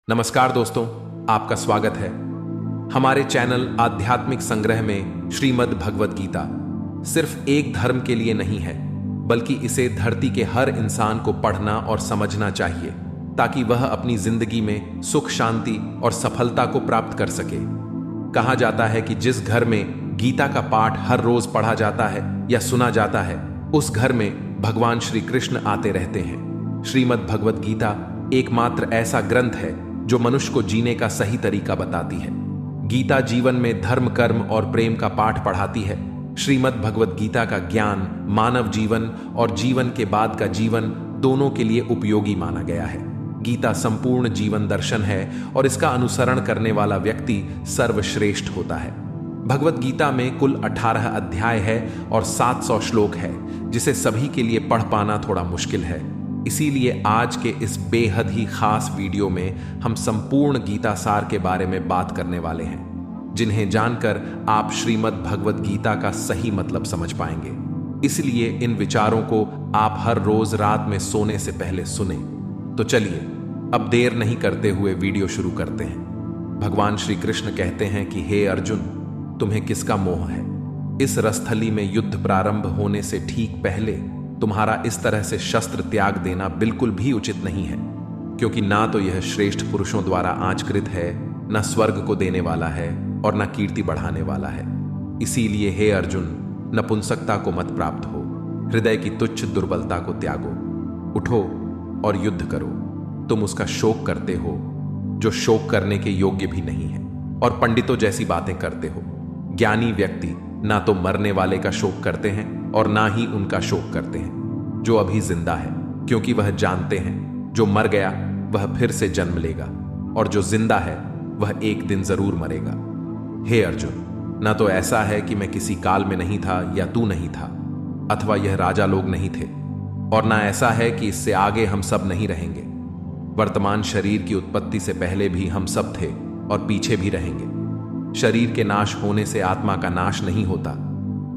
नमस्कार दोस्तों, आपका स्वागत है हमारे चैनल आध्यात्मिक संग्रह में। श्रीमद् भगवद गीता सिर्फ एक धर्म के लिए नहीं है, बल्कि इसे धरती के हर इंसान को पढ़ना और समझना चाहिए ताकि वह अपनी जिंदगी में सुख, शांति और सफलता को प्राप्त कर सके। कहा जाता है कि जिस घर में गीता का पाठ हर रोज पढ़ा जाता है या सुना जाता है, उस घर में भगवान श्री कृष्ण आते रहते हैं। श्रीमद् भगवद गीता एकमात्र ऐसा ग्रंथ है जो मनुष्य को जीने का सही तरीका बताती है। गीता जीवन में धर्म, कर्म और प्रेम का पाठ पढ़ाती है। श्रीमद् भगवद गीता का ज्ञान मानव जीवन और जीवन के बाद का जीवन दोनों के लिए उपयोगी माना गया है। गीता संपूर्ण जीवन दर्शन है और इसका अनुसरण करने वाला व्यक्ति सर्वश्रेष्ठ होता है। भगवद गीता में कुल 18 अध्याय है और 700 श्लोक है, जिसे सभी के लिए पढ़ पाना थोड़ा मुश्किल है। इसीलिए आज के इस बेहद ही खास वीडियो में हम संपूर्ण गीता सार के बारे में बात करने वाले हैं, जिन्हें जानकर आप श्रीमद् भगवद गीता का सही मतलब समझ पाएंगे। इसलिए इन विचारों को आप हर रोज रात में सोने से पहले सुने। तो चलिए अब देर नहीं करते हुए वीडियो शुरू करते हैं। भगवान श्री कृष्ण कहते हैं कि हे अर्जुन, तुम्हें किसका मोह है? इस रसथली में युद्ध प्रारंभ होने से ठीक पहले तुम्हारा इस तरह से शस्त्र त्याग देना बिल्कुल भी उचित नहीं है, क्योंकि ना तो यह श्रेष्ठ पुरुषों द्वारा आचकृत है, न स्वर्ग को देने वाला है और न कीर्ति बढ़ाने वाला है। इसीलिए हे अर्जुन, नपुंसकता को मत प्राप्त हो, हृदय की तुच्छ दुर्बलता को त्यागो, उठो और युद्ध करो। तुम उसका शोक करते हो जो शोक करने के योग्य भी नहीं है, और पंडितों जैसी बातें करते हो। ज्ञानी व्यक्ति ना तो मरने वाले का शोक करते हैं और ना ही उनका शोक करते हैं जो अभी जिंदा है, क्योंकि वह जानते हैं जो मर गया वह फिर से जन्म लेगा और जो जिंदा है वह एक दिन जरूर मरेगा। हे अर्जुन, ना तो ऐसा है कि मैं किसी काल में नहीं था या तू नहीं था, अथवा यह राजा लोग नहीं थे, और ना ऐसा है कि इससे आगे हम सब नहीं रहेंगे। वर्तमान शरीर की उत्पत्ति से पहले भी हम सब थे और पीछे भी रहेंगे। शरीर के नाश होने से आत्मा का नाश नहीं होता,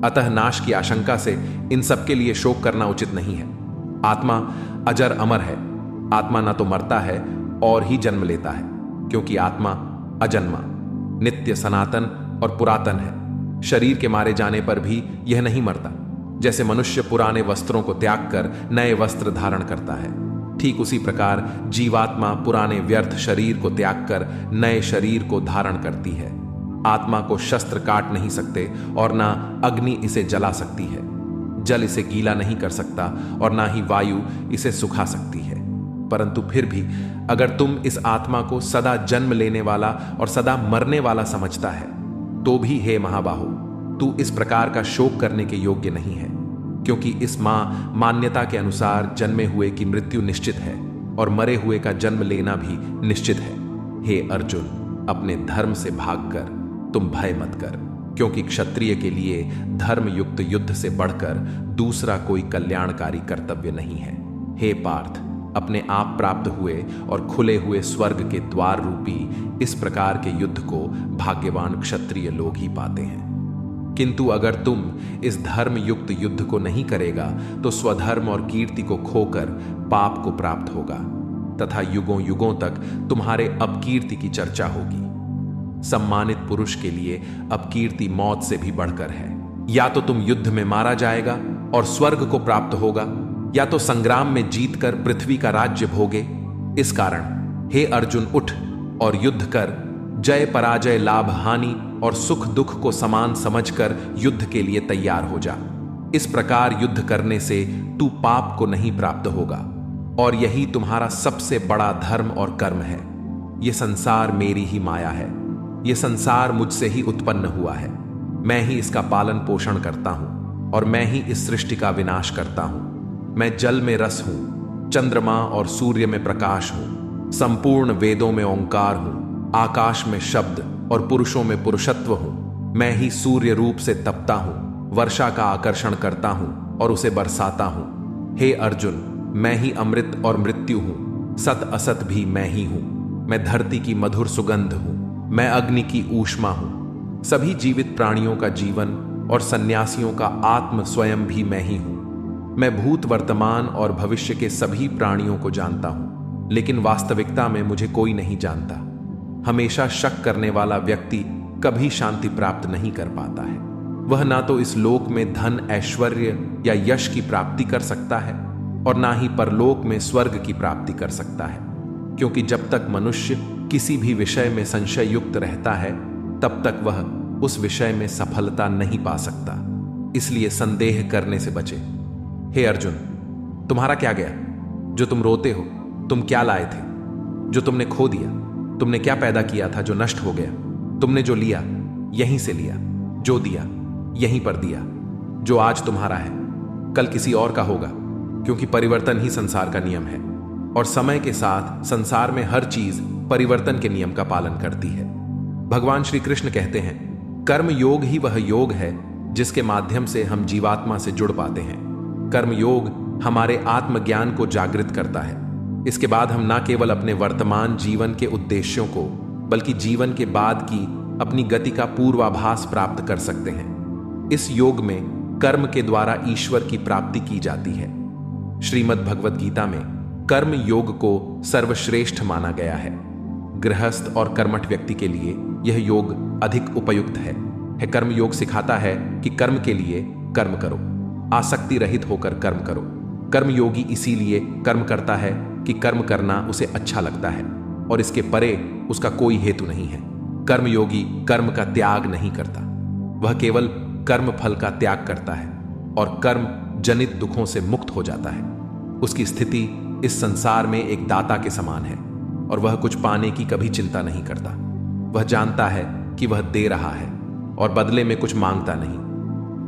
अतः नाश की आशंका से इन सब के लिए शोक करना उचित नहीं है। आत्मा अजर अमर है। आत्मा न तो मरता है और ही जन्म लेता है, क्योंकि आत्मा अजन्मा, नित्य, सनातन और पुरातन है। शरीर के मारे जाने पर भी यह नहीं मरता। जैसे मनुष्य पुराने वस्त्रों को त्याग कर नए वस्त्र धारण करता है, ठीक उसी प्रकार जीवात्मा पुराने व्यर्थ शरीर को त्याग कर नए शरीर को धारण करती है। आत्मा को शस्त्र काट नहीं सकते और ना अग्नि इसे जला सकती है। जल इसे गीला नहीं कर सकता और ना ही वायु इसे सुखा सकती है। परंतु फिर भी अगर तुम इस आत्मा को सदा जन्म लेने वाला और सदा मरने वाला समझता है, तो भी हे महाबाहो, तू इस प्रकार का शोक करने के योग्य नहीं है, क्योंकि इस मान्यता के अनुसार जन्मे हुए की मृत्यु निश्चित है और मरे हुए का जन्म लेना भी निश्चित है। हे अर्जुन, अपने धर्म से भागकर तुम भय मत कर, क्योंकि क्षत्रिय के लिए धर्म युक्त युद्ध से बढ़कर दूसरा कोई कल्याणकारी कर्तव्य नहीं है। हे पार्थ, अपने आप प्राप्त हुए और खुले हुए स्वर्ग के द्वार रूपी इस प्रकार के युद्ध को भाग्यवान क्षत्रिय लोग ही पाते हैं। किंतु अगर तुम इस धर्म युक्त युद्ध को नहीं करेगा तो स्वधर्म और कीर्ति को खोकर पाप को प्राप्त होगा, तथा युगों युगों तक तुम्हारे अपकीर्ति की चर्चा होगी। सम्मानित पुरुष के लिए अपकीर्ति मौत से भी बढ़कर है। या तो तुम युद्ध में मारा जाएगा और स्वर्ग को प्राप्त होगा, या तो संग्राम में जीतकर पृथ्वी का राज्य भोगे। इस कारण हे अर्जुन, उठ और युद्ध कर। जय पराजय, लाभ हानि और सुख दुख को समान समझकर युद्ध के लिए तैयार हो जा। इस प्रकार युद्ध करने से तू पाप को नहीं प्राप्त होगा, और यही तुम्हारा सबसे बड़ा धर्म और कर्म है। यह संसार मेरी ही माया है। यह संसार मुझसे ही उत्पन्न हुआ है। मैं ही इसका पालन पोषण करता हूं और मैं ही इस सृष्टि का विनाश करता हूं। मैं जल में रस हूं, चंद्रमा और सूर्य में प्रकाश हूं, संपूर्ण वेदों में ओंकार हूं, आकाश में शब्द और पुरुषों में पुरुषत्व हूं। मैं ही सूर्य रूप से तपता हूं, वर्षा का आकर्षण करता हूं और उसे बरसाता हूं। हे अर्जुन, मैं ही अमृत और मृत्यु हूं, सत असत भी मैं ही हूं। मैं धरती की मधुर सुगंध हूं, मैं अग्नि की ऊष्मा हूं। सभी जीवित प्राणियों का जीवन और सन्यासियों का आत्म स्वयं भी मैं ही हूं। मैं भूत, वर्तमान और भविष्य के सभी प्राणियों को जानता हूं, लेकिन वास्तविकता में मुझे कोई नहीं जानता। हमेशा शक करने वाला व्यक्ति कभी शांति प्राप्त नहीं कर पाता है। वह ना तो इस लोक में धन, ऐश्वर्य या यश की प्राप्ति कर सकता है और ना ही परलोक में स्वर्ग की प्राप्ति कर सकता है, क्योंकि जब तक मनुष्य किसी भी विषय में संशय युक्त रहता है तब तक वह उस विषय में सफलता नहीं पा सकता। इसलिए संदेह करने से बचे। हे अर्जुन, तुम्हारा क्या गया जो तुम रोते हो? तुम क्या लाए थे जो तुमने खो दिया? तुमने क्या पैदा किया था जो नष्ट हो गया? तुमने जो लिया यहीं से लिया, जो दिया यहीं पर दिया। जो आज तुम्हारा है कल किसी और का होगा, क्योंकि परिवर्तन ही संसार का नियम है और समय के साथ संसार में हर चीज परिवर्तन के नियम का पालन करती है। भगवान श्री कृष्ण कहते हैं, कर्म योग ही वह योग है जिसके माध्यम से हम जीवात्मा से जुड़ पाते हैं। कर्म योग हमारे आत्मज्ञान को जागृत करता है। इसके बाद हम ना केवल अपने वर्तमान जीवन के उद्देश्यों को बल्कि जीवन के बाद की अपनी गति का पूर्वाभास प्राप्त कर सकते हैं। इस योग में कर्म के द्वारा ईश्वर की प्राप्ति की जाती है। श्रीमद् भगवद गीता में कर्म योग को सर्वश्रेष्ठ माना गया है। गृहस्थ और कर्मठ व्यक्ति के लिए यह योग अधिक उपयुक्त है। कर्म योग सिखाता है कि कर्म के लिए कर्म करो, आसक्ति रहित होकर कर्म करो। कर्म योगी इसीलिए कर्म करता है कि कर्म करना उसे अच्छा लगता है और इसके परे उसका कोई हेतु नहीं है। कर्म योगी कर्म का त्याग नहीं करता, वह केवल कर्म फल का त्याग करता है और कर्म जनित दुखों से मुक्त हो जाता है। उसकी स्थिति इस संसार में एक दाता के समान है और वह कुछ पाने की कभी चिंता नहीं करता। वह जानता है कि वह दे रहा है और बदले में कुछ मांगता नहीं,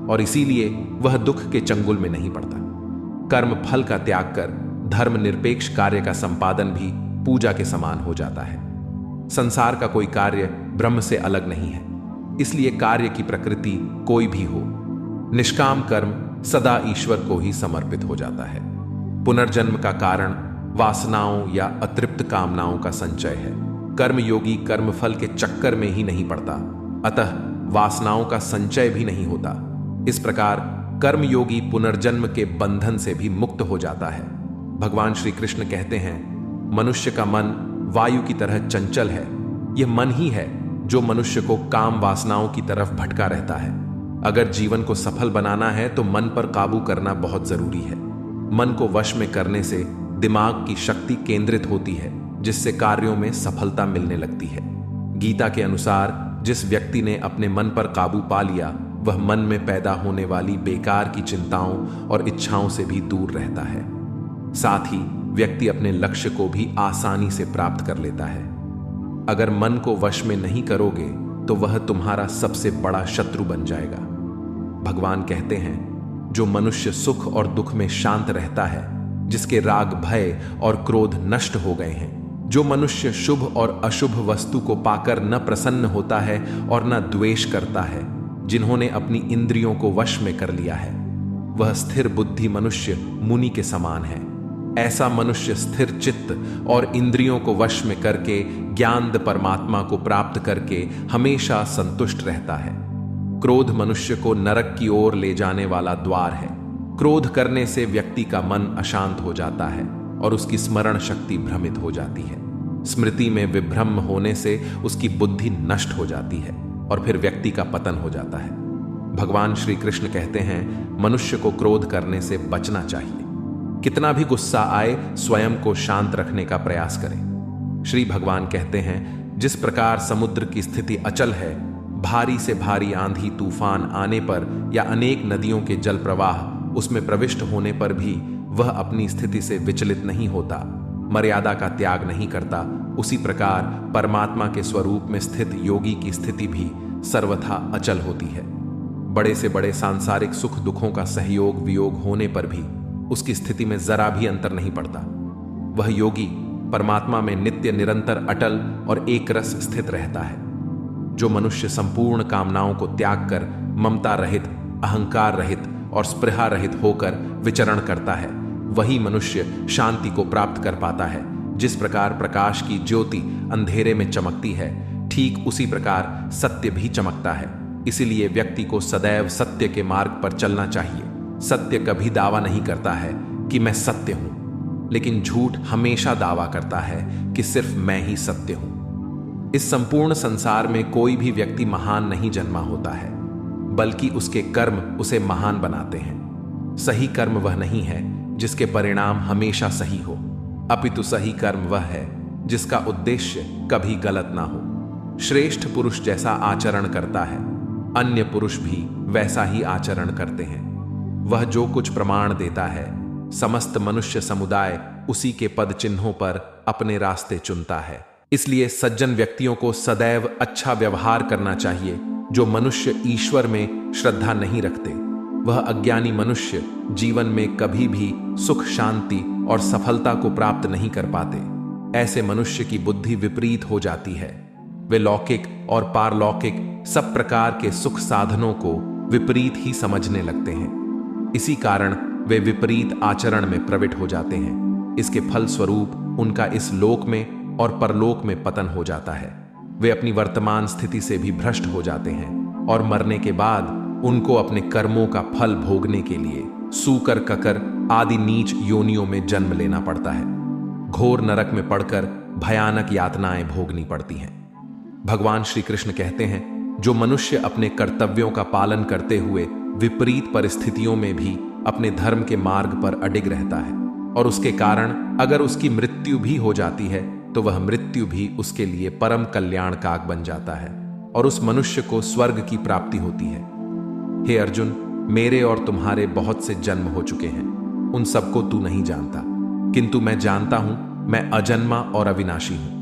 और इसीलिए वह दुख के चंगुल में नहीं पड़ता। कर्म फल का त्याग कर धर्म निरपेक्ष कार्य का संपादन भी पूजा के समान हो जाता है। संसार का कोई कार्य ब्रह्म से अलग नहीं है, इसलिए कार्य की प्रकृति कोई भी हो, निष्काम कर्म सदा ईश्वर को ही समर्पित हो जाता है। पुनर्जन्म का कारण वासनाओं या अतृप्त कामनाओं का संचय है। कर्मयोगी कर्मफल के चक्कर में ही नहीं पड़ता, अतः वासनाओं का संचय भी नहीं होता। इस प्रकार कर्मयोगी पुनर्जन्म के बंधन से भी मुक्त हो जाता है। भगवान श्री कृष्ण कहते हैं, मनुष्य का मन वायु की तरह चंचल है। यह मन ही है जो मनुष्य को काम वासनाओं की तरफ भटका रहता है। अगर जीवन को सफल बनाना है तो मन पर काबू करना बहुत जरूरी है। मन को वश में करने से दिमाग की शक्ति केंद्रित होती है, जिससे कार्यों में सफलता मिलने लगती है। गीता के अनुसार जिस व्यक्ति ने अपने मन पर काबू पा लिया, वह मन में पैदा होने वाली बेकार की चिंताओं और इच्छाओं से भी दूर रहता है। साथ ही व्यक्ति अपने लक्ष्य को भी आसानी से प्राप्त कर लेता है। अगर मन को वश में नहीं करोगे तो वह तुम्हारा सबसे बड़ा शत्रु बन जाएगा। भगवान कहते हैं, जो मनुष्य सुख और दुख में शांत रहता है, जिसके राग, भय और क्रोध नष्ट हो गए हैं, जो मनुष्य शुभ और अशुभ वस्तु को पाकर न प्रसन्न होता है और न द्वेष करता है, जिन्होंने अपनी इंद्रियों को वश में कर लिया है, वह स्थिर बुद्धि मनुष्य मुनि के समान है। ऐसा मनुष्य स्थिर चित्त और इंद्रियों को वश में करके ज्ञानद परमात्मा को प्राप्त करके हमेशा संतुष्ट रहता है। क्रोध मनुष्य को नरक की ओर ले जाने वाला द्वार है। क्रोध करने से व्यक्ति का मन अशांत हो जाता है और उसकी स्मरण शक्ति भ्रमित हो जाती है। स्मृति में विभ्रम होने से उसकी बुद्धि नष्ट हो जाती है और फिर व्यक्ति का पतन हो जाता है। भगवान श्री कृष्ण कहते हैं, मनुष्य को क्रोध करने से बचना चाहिए। कितना भी गुस्सा आए, स्वयं को शांत रखने का प्रयास करें। श्री भगवान कहते हैं, जिस प्रकार समुद्र की स्थिति अचल है, भारी से भारी आंधी तूफान आने पर या अनेक नदियों के जल प्रवाह उसमें प्रविष्ट होने पर भी वह अपनी स्थिति से विचलित नहीं होता, मर्यादा का त्याग नहीं करता, उसी प्रकार परमात्मा के स्वरूप में स्थित योगी की स्थिति भी सर्वथा अचल होती है। बड़े से बड़े सांसारिक सुख दुखों का सहयोग वियोग होने पर भी उसकी स्थिति में जरा भी अंतर नहीं पड़ता। वह योगी परमात्मा में नित्य निरंतर अटल और एक रस स्थित रहता है। जो मनुष्य संपूर्ण कामनाओं को त्याग कर ममता रहित, अहंकार रहित और स्पृहा रहित होकर विचरण करता है, वही मनुष्य शांति को प्राप्त कर पाता है। जिस प्रकार प्रकाश की ज्योति अंधेरे में चमकती है, ठीक उसी प्रकार सत्य भी चमकता है। इसीलिए व्यक्ति को सदैव सत्य के मार्ग पर चलना चाहिए। सत्य कभी दावा नहीं करता है कि मैं सत्य हूं। लेकिन झूठ हमेशा दावा करता है कि सिर्फ मैं ही सत्य हूं। इस संपूर्ण संसार में कोई भी व्यक्ति महान नहीं जन्मा होता है, बल्कि उसके कर्म उसे महान बनाते हैं। सही कर्म वह नहीं है जिसके परिणाम हमेशा सही हो, अपितु सही कर्म वह है जिसका उद्देश्य कभी गलत ना हो। श्रेष्ठ पुरुष जैसा आचरण करता है, अन्य पुरुष भी वैसा ही आचरण करते हैं। वह जो कुछ प्रमाण देता है, समस्त मनुष्य समुदाय उसी के पद चिन्हों पर अपने रास्ते चुनता है। इसलिए सज्जन व्यक्तियों को सदैव अच्छा व्यवहार करना चाहिए। जो मनुष्य ईश्वर में श्रद्धा नहीं रखते, वह अज्ञानी मनुष्य जीवन में कभी भी सुख, शांति और सफलता को प्राप्त नहीं कर पाते। ऐसे मनुष्य की बुद्धि विपरीत हो जाती है। वे लौकिक और पारलौकिक सब प्रकार के सुख साधनों को विपरीत ही समझने लगते हैं। इसी कारण वे विपरीत आचरण में प्रवृत्त हो जाते हैं। इसके फल स्वरूप उनका इस लोक में और परलोक में पतन हो जाता है। वे अपनी वर्तमान स्थिति से भी भ्रष्ट हो जाते हैं और मरने के बाद उनको अपने कर्मों का फल भोगने के लिए सूकर, ककर आदि नीच योनियों में जन्म लेना पड़ता है। घोर नरक में पड़कर भयानक यातनाएं भोगनी पड़ती हैं। भगवान श्री कृष्ण कहते हैं, जो मनुष्य अपने कर्तव्यों का पालन करते हुए विपरीत परिस्थितियों में भी अपने धर्म के मार्ग पर अडिग रहता है और उसके कारण अगर उसकी मृत्यु भी हो जाती है तो वह मृत्यु भी उसके लिए परम कल्याणकारक बन जाता है और उस मनुष्य को स्वर्ग की प्राप्ति होती है। हे अर्जुन, मेरे और तुम्हारे बहुत से जन्म हो चुके हैं, उन सबको तू नहीं जानता, किंतु मैं जानता हूं, मैं अजन्मा और अविनाशी हूं।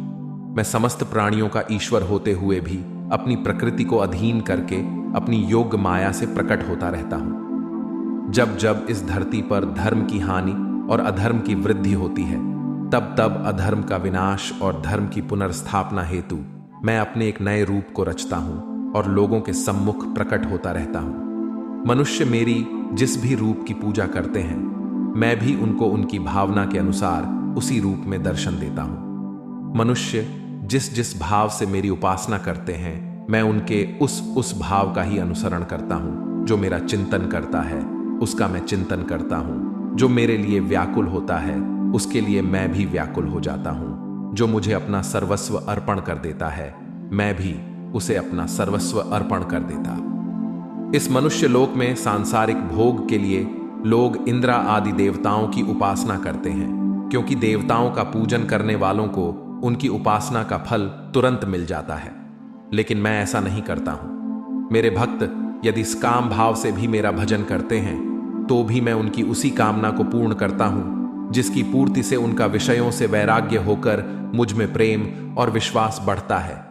मैं समस्त प्राणियों का ईश्वर होते हुए भी अपनी प्रकृति को अधीन करके अपनी योग माया से प्रकट होता रहता हूं। जब जब इस धरती पर धर्म की हानि और अधर्म की वृद्धि होती है, तब तब अधर्म का विनाश और धर्म की पुनर्स्थापना हेतु मैं अपने एक नए रूप को रचता हूं और लोगों के सम्मुख प्रकट होता रहता हूं। मनुष्य मेरी जिस भी रूप की पूजा करते हैं, मैं भी उनको उनकी भावना के अनुसार उसी रूप में दर्शन देता हूं। मनुष्य जिस जिस भाव से मेरी उपासना करते हैं, मैं उनके उस भाव का ही अनुसरण करता हूं। जो मेरा चिंतन करता है उसका मैं चिंतन करता हूं। जो मेरे लिए व्याकुल होता है उसके लिए मैं भी व्याकुल हो जाता हूं। जो मुझे अपना सर्वस्व अर्पण कर देता है, मैं भी उसे अपना सर्वस्व अर्पण कर देता। इस मनुष्य लोक में सांसारिक भोग के लिए लोग इंद्र आदि देवताओं की उपासना करते हैं, क्योंकि देवताओं का पूजन करने वालों को उनकी उपासना का फल तुरंत मिल जाता है। लेकिन मैं ऐसा नहीं करता हूं। मेरे भक्त यदि काम भाव से भी मेरा भजन करते हैं, तो भी मैं उनकी उसी कामना को पूर्ण करता हूं जिसकी पूर्ति से उनका विषयों से वैराग्य होकर मुझ में प्रेम और विश्वास बढ़ता है।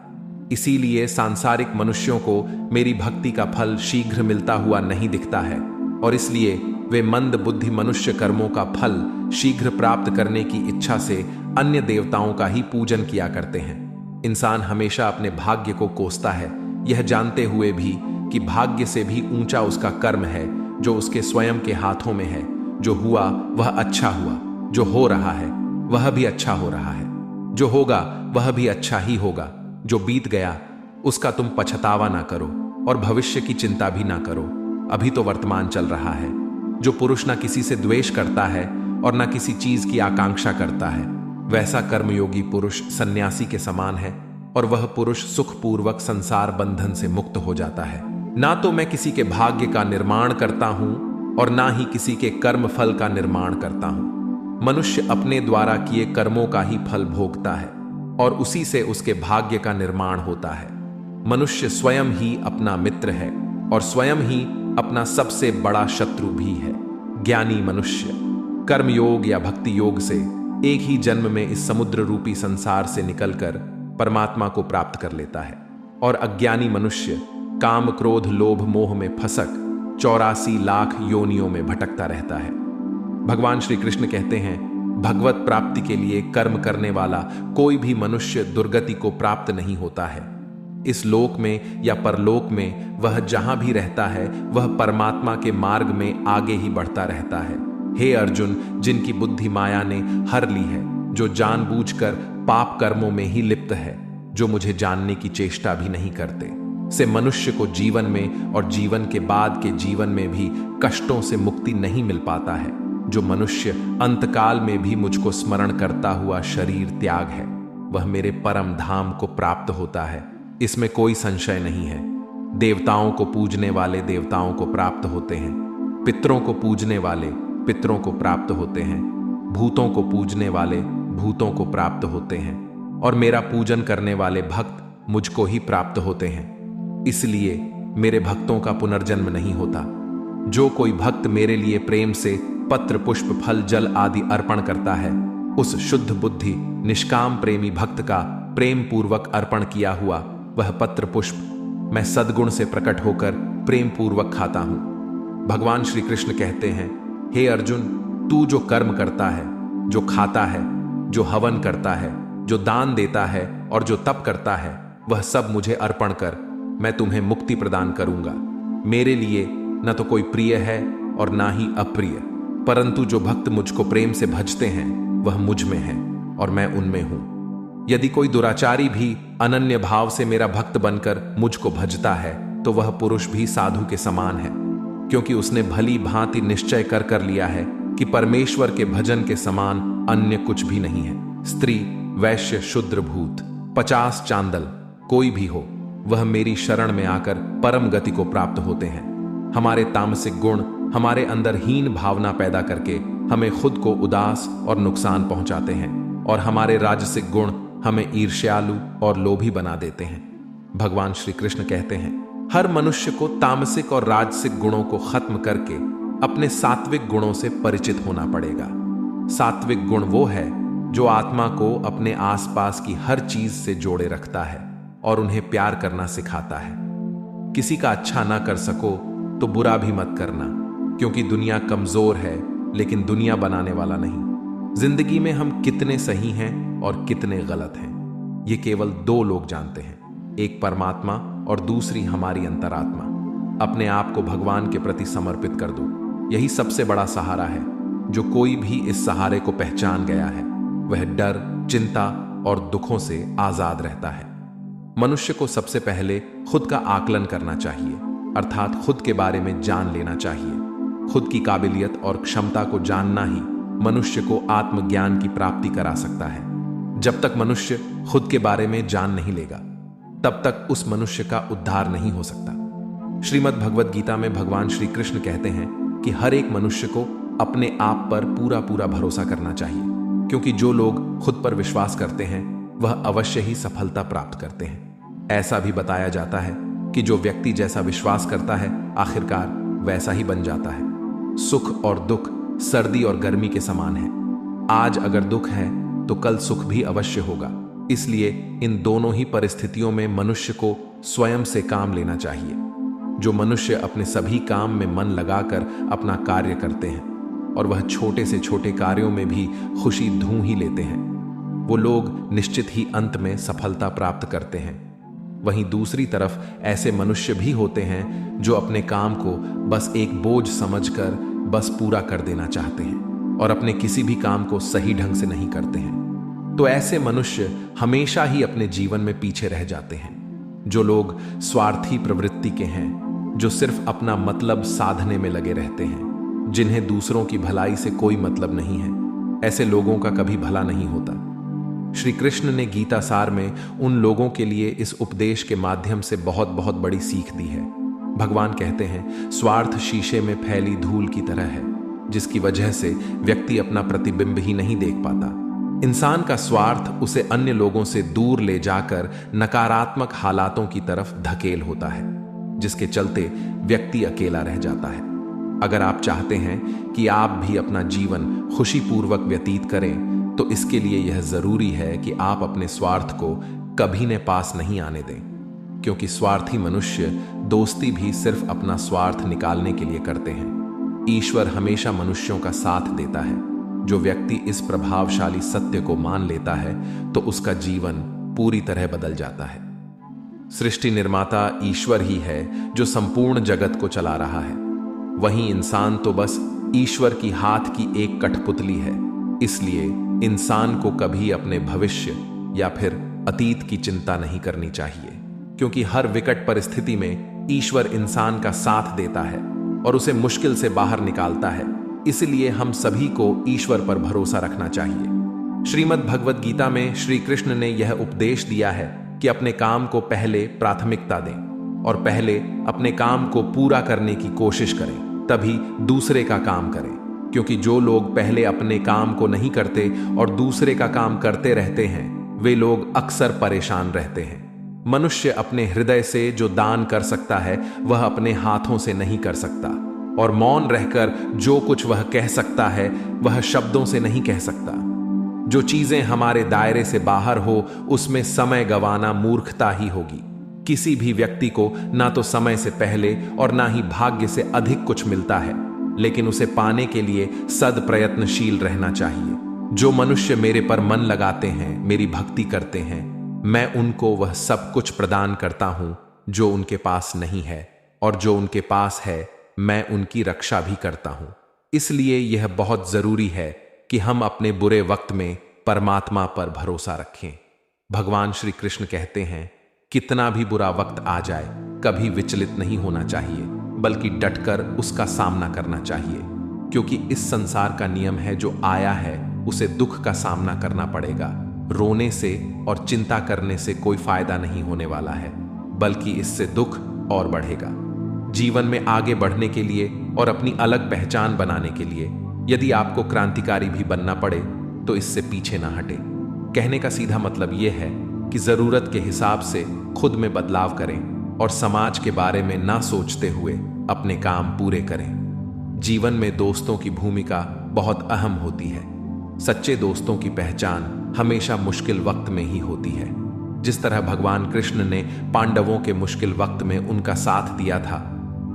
इसीलिए सांसारिक मनुष्यों को मेरी भक्ति का फल शीघ्र मिलता हुआ नहीं दिखता है और इसलिए वे मंद बुद्धि मनुष्य कर्मों का फल शीघ्र प्राप्त करने की इच्छा से अन्य देवताओं का ही पूजन किया करते हैं। इंसान हमेशा अपने भाग्य को कोसता है, यह जानते हुए भी कि भाग्य से भी ऊंचा उसका कर्म है जो उसके स्वयं के हाथों में है। जो हुआ वह अच्छा हुआ, जो हो रहा है वह भी अच्छा हो रहा है, जो होगा वह भी अच्छा ही होगा। जो बीत गया उसका तुम पछतावा ना करो और भविष्य की चिंता भी ना करो, अभी तो वर्तमान चल रहा है। जो पुरुष ना किसी से द्वेष करता है और ना किसी चीज की आकांक्षा करता है, वैसा कर्मयोगी पुरुष सन्यासी के समान है और वह पुरुष सुखपूर्वक संसार बंधन से मुक्त हो जाता है। ना तो मैं किसी के भाग्य का निर्माण करता हूं और ना ही किसी के कर्म फल का निर्माण करता हूं। मनुष्य अपने द्वारा किए कर्मों का ही फल भोगता है और उसी से उसके भाग्य का निर्माण होता है। मनुष्य स्वयं ही अपना मित्र है और स्वयं ही अपना सबसे बड़ा शत्रु भी है। ज्ञानी मनुष्य कर्म योग या भक्ति योग से एक ही जन्म में इस समुद्र रूपी संसार से निकलकर परमात्मा को प्राप्त कर लेता है और अज्ञानी मनुष्य काम, क्रोध, लोभ, मोह में फंसक 84 लाख योनियों में भटकता रहता है। भगवान श्री कृष्ण कहते हैं, भगवत प्राप्ति के लिए कर्म करने वाला कोई भी मनुष्य दुर्गति को प्राप्त नहीं होता है। इस लोक में या परलोक में वह जहां भी रहता है वह परमात्मा के मार्ग में आगे ही बढ़ता रहता है। हे अर्जुन, जिनकी बुद्धि माया ने हर ली है, जो जानबूझकर पाप कर्मों में ही लिप्त है, जो मुझे जानने की चेष्टा भी नहीं करते, से मनुष्य को जीवन में और जीवन के बाद के जीवन में भी कष्टों से मुक्ति नहीं मिल पाता है। जो मनुष्य अंतकाल में भी मुझको स्मरण करता हुआ शरीर त्याग है, वह मेरे परम धाम को प्राप्त होता है, इसमें कोई संशय नहीं है। देवताओं को पूजने वाले देवताओं को प्राप्त होते हैं, पितरों को पूजने वाले पितरों को प्राप्त होते हैं, भूतों को पूजने वाले भूतों को प्राप्त होते हैं, और मेरा पूजन करने वाले भक्त मुझको ही प्राप्त होते हैं। इसलिए मेरे भक्तों का पुनर्जन्म नहीं होता। जो कोई भक्त मेरे लिए प्रेम से पत्र पुष्प फल जल आदि अर्पण करता है, उस शुद्ध बुद्धि निष्काम प्रेमी भक्त का प्रेम पूर्वक अर्पण किया हुआ वह पत्र पुष्प मैं सद्गुण से प्रकट होकर प्रेम पूर्वक खाता हूं। भगवान श्री कृष्ण कहते हैं, हे अर्जुन, तू जो कर्म करता है, जो खाता है, जो हवन करता है, जो दान देता है और जो तप करता है, वह सब मुझे अर्पण कर, मैं तुम्हें मुक्ति प्रदान करूंगा। मेरे लिए न तो कोई प्रिय है और ना ही अप्रिय, परंतु जो भक्त मुझको प्रेम से भजते हैं वह मुझ में है और मैं उनमें हूं। यदि कोई दुराचारी भी अनन्य भाव से मेरा भक्त बनकर मुझको भजता है तो वह पुरुष भी साधु के समान है, क्योंकि उसने भली भांति निश्चय कर लिया है कि परमेश्वर के भजन के समान अन्य कुछ भी नहीं है। स्त्री, वैश्य, शूद्र, भूत, 50 चांदल कोई भी हो, वह मेरी शरण में आकर परम गति को प्राप्त होते हैं। हमारे तामसिक गुण हमारे अंदर हीन भावना पैदा करके हमें खुद को उदास और नुकसान पहुंचाते हैं, और हमारे राजसिक गुण हमें ईर्ष्यालु और लोभी बना देते हैं। भगवान श्री कृष्ण कहते हैं, हर मनुष्य को तामसिक और राजसिक गुणों को खत्म करके अपने सात्विक गुणों से परिचित होना पड़ेगा। सात्विक गुण वो है जो आत्मा को अपने आसपास की हर चीज से जोड़े रखता है और उन्हें प्यार करना सिखाता है। किसी का अच्छा ना कर सको तो बुरा भी मत करना, क्योंकि दुनिया कमजोर है लेकिन दुनिया बनाने वाला नहीं। जिंदगी में हम कितने सही हैं और कितने गलत हैं, ये केवल 2 लोग जानते हैं, एक परमात्मा और दूसरी हमारी अंतरात्मा। अपने आप को भगवान के प्रति समर्पित कर दो, यही सबसे बड़ा सहारा है। जो कोई भी इस सहारे को पहचान गया है वह डर, चिंता और दुखों से आजाद रहता है। मनुष्य को सबसे पहले खुद का आकलन करना चाहिए, अर्थात खुद के बारे में जान लेना चाहिए। खुद की काबिलियत और क्षमता को जानना ही मनुष्य को आत्मज्ञान की प्राप्ति करा सकता है। जब तक मनुष्य खुद के बारे में जान नहीं लेगा, तब तक उस मनुष्य का उद्धार नहीं हो सकता। श्रीमद् भगवद गीता में भगवान श्री कृष्ण कहते हैं कि हर एक मनुष्य को अपने आप पर पूरा भरोसा करना चाहिए, क्योंकि जो लोग खुद पर विश्वास करते हैं वह अवश्य ही सफलता प्राप्त करते हैं। ऐसा भी बताया जाता है कि जो व्यक्ति जैसा विश्वास करता है आखिरकार वैसा ही बन जाता है। सुख और दुख सर्दी और गर्मी के समान है। आज अगर दुख है तो कल सुख भी अवश्य होगा। इसलिए इन दोनों ही परिस्थितियों में मनुष्य को स्वयं से काम लेना चाहिए। जो मनुष्य अपने सभी काम में मन लगाकर अपना कार्य करते हैं और वह छोटे से छोटे कार्यों में भी खुशी ढूंढ ही लेते हैं, वो लोग निश्चित ही अंत में सफलता प्राप्त करते हैं। वहीं दूसरी तरफ ऐसे मनुष्य भी होते हैं जो अपने काम को बस एक बोझ समझकर बस पूरा कर देना चाहते हैं और अपने किसी भी काम को सही ढंग से नहीं करते हैं। तो ऐसे मनुष्य हमेशा ही अपने जीवन में पीछे रह जाते हैं। जो लोग स्वार्थी प्रवृत्ति के हैं, जो सिर्फ अपना मतलब साधने में लगे रहते हैं, जिन्हें दूसरों की भलाई से कोई मतलब नहीं है, ऐसे लोगों का कभी भला नहीं होता। श्री कृष्ण ने गीता सार में उन लोगों के लिए इस उपदेश के माध्यम से बहुत बड़ी सीख दी है। भगवान कहते हैं, स्वार्थ शीशे में फैली धूल की तरह है, जिसकी वजह से व्यक्ति अपना प्रतिबिंब ही नहीं देख पाता। इंसान का स्वार्थ उसे अन्य लोगों से दूर ले जाकर नकारात्मक हालातों की तरफ धकेल होता है, जिसके चलते व्यक्ति अकेला रह जाता है। अगर आप चाहते हैं कि आप भी अपना जीवन खुशीपूर्वक व्यतीत करें, तो इसके लिए यह जरूरी है कि आप अपने स्वार्थ को कभी न पास नहीं आने दें, क्योंकि स्वार्थी मनुष्य दोस्ती भी सिर्फ अपना स्वार्थ निकालने के लिए करते हैं। ईश्वर हमेशा मनुष्यों का साथ देता है। जो व्यक्ति इस प्रभावशाली सत्य को मान लेता है तो उसका जीवन पूरी तरह बदल जाता है। सृष्टि निर्माता ईश्वर ही है जो संपूर्ण जगत को चला रहा है, वहीं इंसान तो बस ईश्वर की हाथ की एक कठपुतली है। इसलिए इंसान को कभी अपने भविष्य या फिर अतीत की चिंता नहीं करनी चाहिए, क्योंकि हर विकट परिस्थिति में ईश्वर इंसान का साथ देता है और उसे मुश्किल से बाहर निकालता है। इसलिए हम सभी को ईश्वर पर भरोसा रखना चाहिए। श्रीमद् भगवद गीता में श्री कृष्ण ने यह उपदेश दिया है कि अपने काम को पहले प्राथमिकता दें और पहले अपने काम को पूरा करने की कोशिश करें, तभी दूसरे का काम करें। क्योंकि जो लोग पहले अपने काम को नहीं करते और दूसरे का काम करते रहते हैं, वे लोग अक्सर परेशान रहते हैं। मनुष्य अपने हृदय से जो दान कर सकता है वह अपने हाथों से नहीं कर सकता, और मौन रहकर जो कुछ वह कह सकता है वह शब्दों से नहीं कह सकता। जो चीजें हमारे दायरे से बाहर हो उसमें समय गंवाना मूर्खता ही होगी। किसी भी व्यक्ति को ना तो समय से पहले और ना ही भाग्य से अधिक कुछ मिलता है, लेकिन उसे पाने के लिए सद प्रयत्नशील रहना चाहिए। जो मनुष्य मेरे पर मन लगाते हैं, मेरी भक्ति करते हैं, मैं उनको वह सब कुछ प्रदान करता हूं जो उनके पास नहीं है, और जो उनके पास है मैं उनकी रक्षा भी करता हूं। इसलिए यह बहुत जरूरी है कि हम अपने बुरे वक्त में परमात्मा पर भरोसा रखें। भगवान श्री कृष्ण कहते हैं, कितना भी बुरा वक्त आ जाए कभी विचलित नहीं होना चाहिए, बल्कि डटकर उसका सामना करना चाहिए। क्योंकि इस संसार का नियम है, जो आया है उसे दुख का सामना करना पड़ेगा। रोने से और चिंता करने से कोई फायदा नहीं होने वाला है, बल्कि इससे दुख और बढ़ेगा। जीवन में आगे बढ़ने के लिए और अपनी अलग पहचान बनाने के लिए यदि आपको क्रांतिकारी भी बनना पड़े तो इससे पीछे ना हटे। कहने का सीधा मतलब यह है कि जरूरत के हिसाब से खुद में बदलाव करें और समाज के बारे में ना सोचते हुए अपने काम पूरे करें। जीवन में दोस्तों की भूमिका बहुत अहम होती है। सच्चे दोस्तों की पहचान हमेशा मुश्किल वक्त में ही होती है। जिस तरह भगवान कृष्ण ने पांडवों के मुश्किल वक्त में उनका साथ दिया था,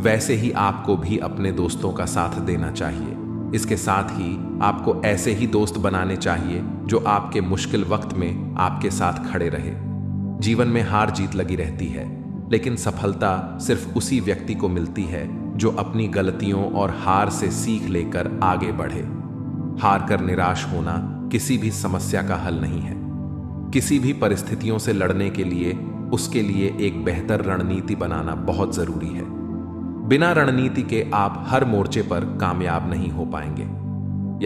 वैसे ही आपको भी अपने दोस्तों का साथ देना चाहिए। इसके साथ ही आपको ऐसे ही दोस्त बनाने चाहिए जो आपके मुश्किल वक्त में आपके साथ खड़े रहे। जीवन में हार जीत लगी रहती है, लेकिन सफलता सिर्फ उसी व्यक्ति को मिलती है जो अपनी गलतियों और हार से सीख लेकर आगे बढ़े। हार कर निराश होना किसी भी समस्या का हल नहीं है। किसी भी परिस्थितियों से लड़ने के लिए उसके लिए एक बेहतर रणनीति बनाना बहुत जरूरी है। बिना रणनीति के आप हर मोर्चे पर कामयाब नहीं हो पाएंगे।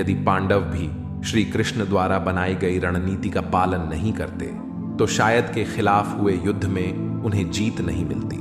यदि पांडव भी श्री कृष्ण द्वारा बनाई गई रणनीति का पालन नहीं करते तो शायद के खिलाफ हुए युद्ध में उन्हें जीत नहीं मिलती।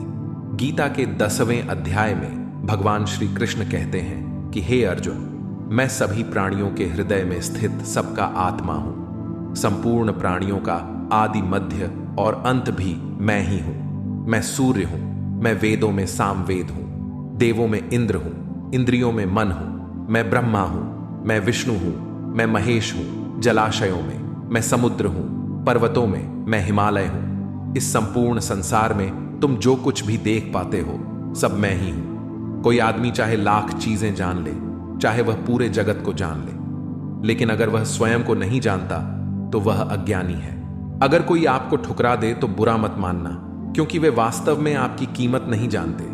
गीता के 10वें अध्याय में भगवान श्री कृष्ण कहते हैं कि हे अर्जुन, मैं सभी प्राणियों के हृदय में स्थित सबका आत्मा हूं। संपूर्ण प्राणियों का आदि मध्य और अंत भी मैं ही हूं। मैं सूर्य हूं, मैं वेदों में सामवेद हूं, देवों में इंद्र हूं, इंद्रियों में मन हूं, मैं ब्रह्मा हूं, मैं विष्णु हूं, मैं महेश हूं, जलाशयों में मैं समुद्र हूं, पर्वतों में मैं हिमालय हूं। इस संपूर्ण संसार में तुम जो कुछ भी देख पाते हो सब मैं ही हूं। कोई आदमी चाहे लाख चीजें जान ले, चाहे वह पूरे जगत को जान ले, लेकिन अगर वह स्वयं को नहीं जानता तो वह अज्ञानी है। अगर कोई आपको ठुकरा दे तो बुरा मत मानना, क्योंकि वे वास्तव में आपकी कीमत नहीं जानते।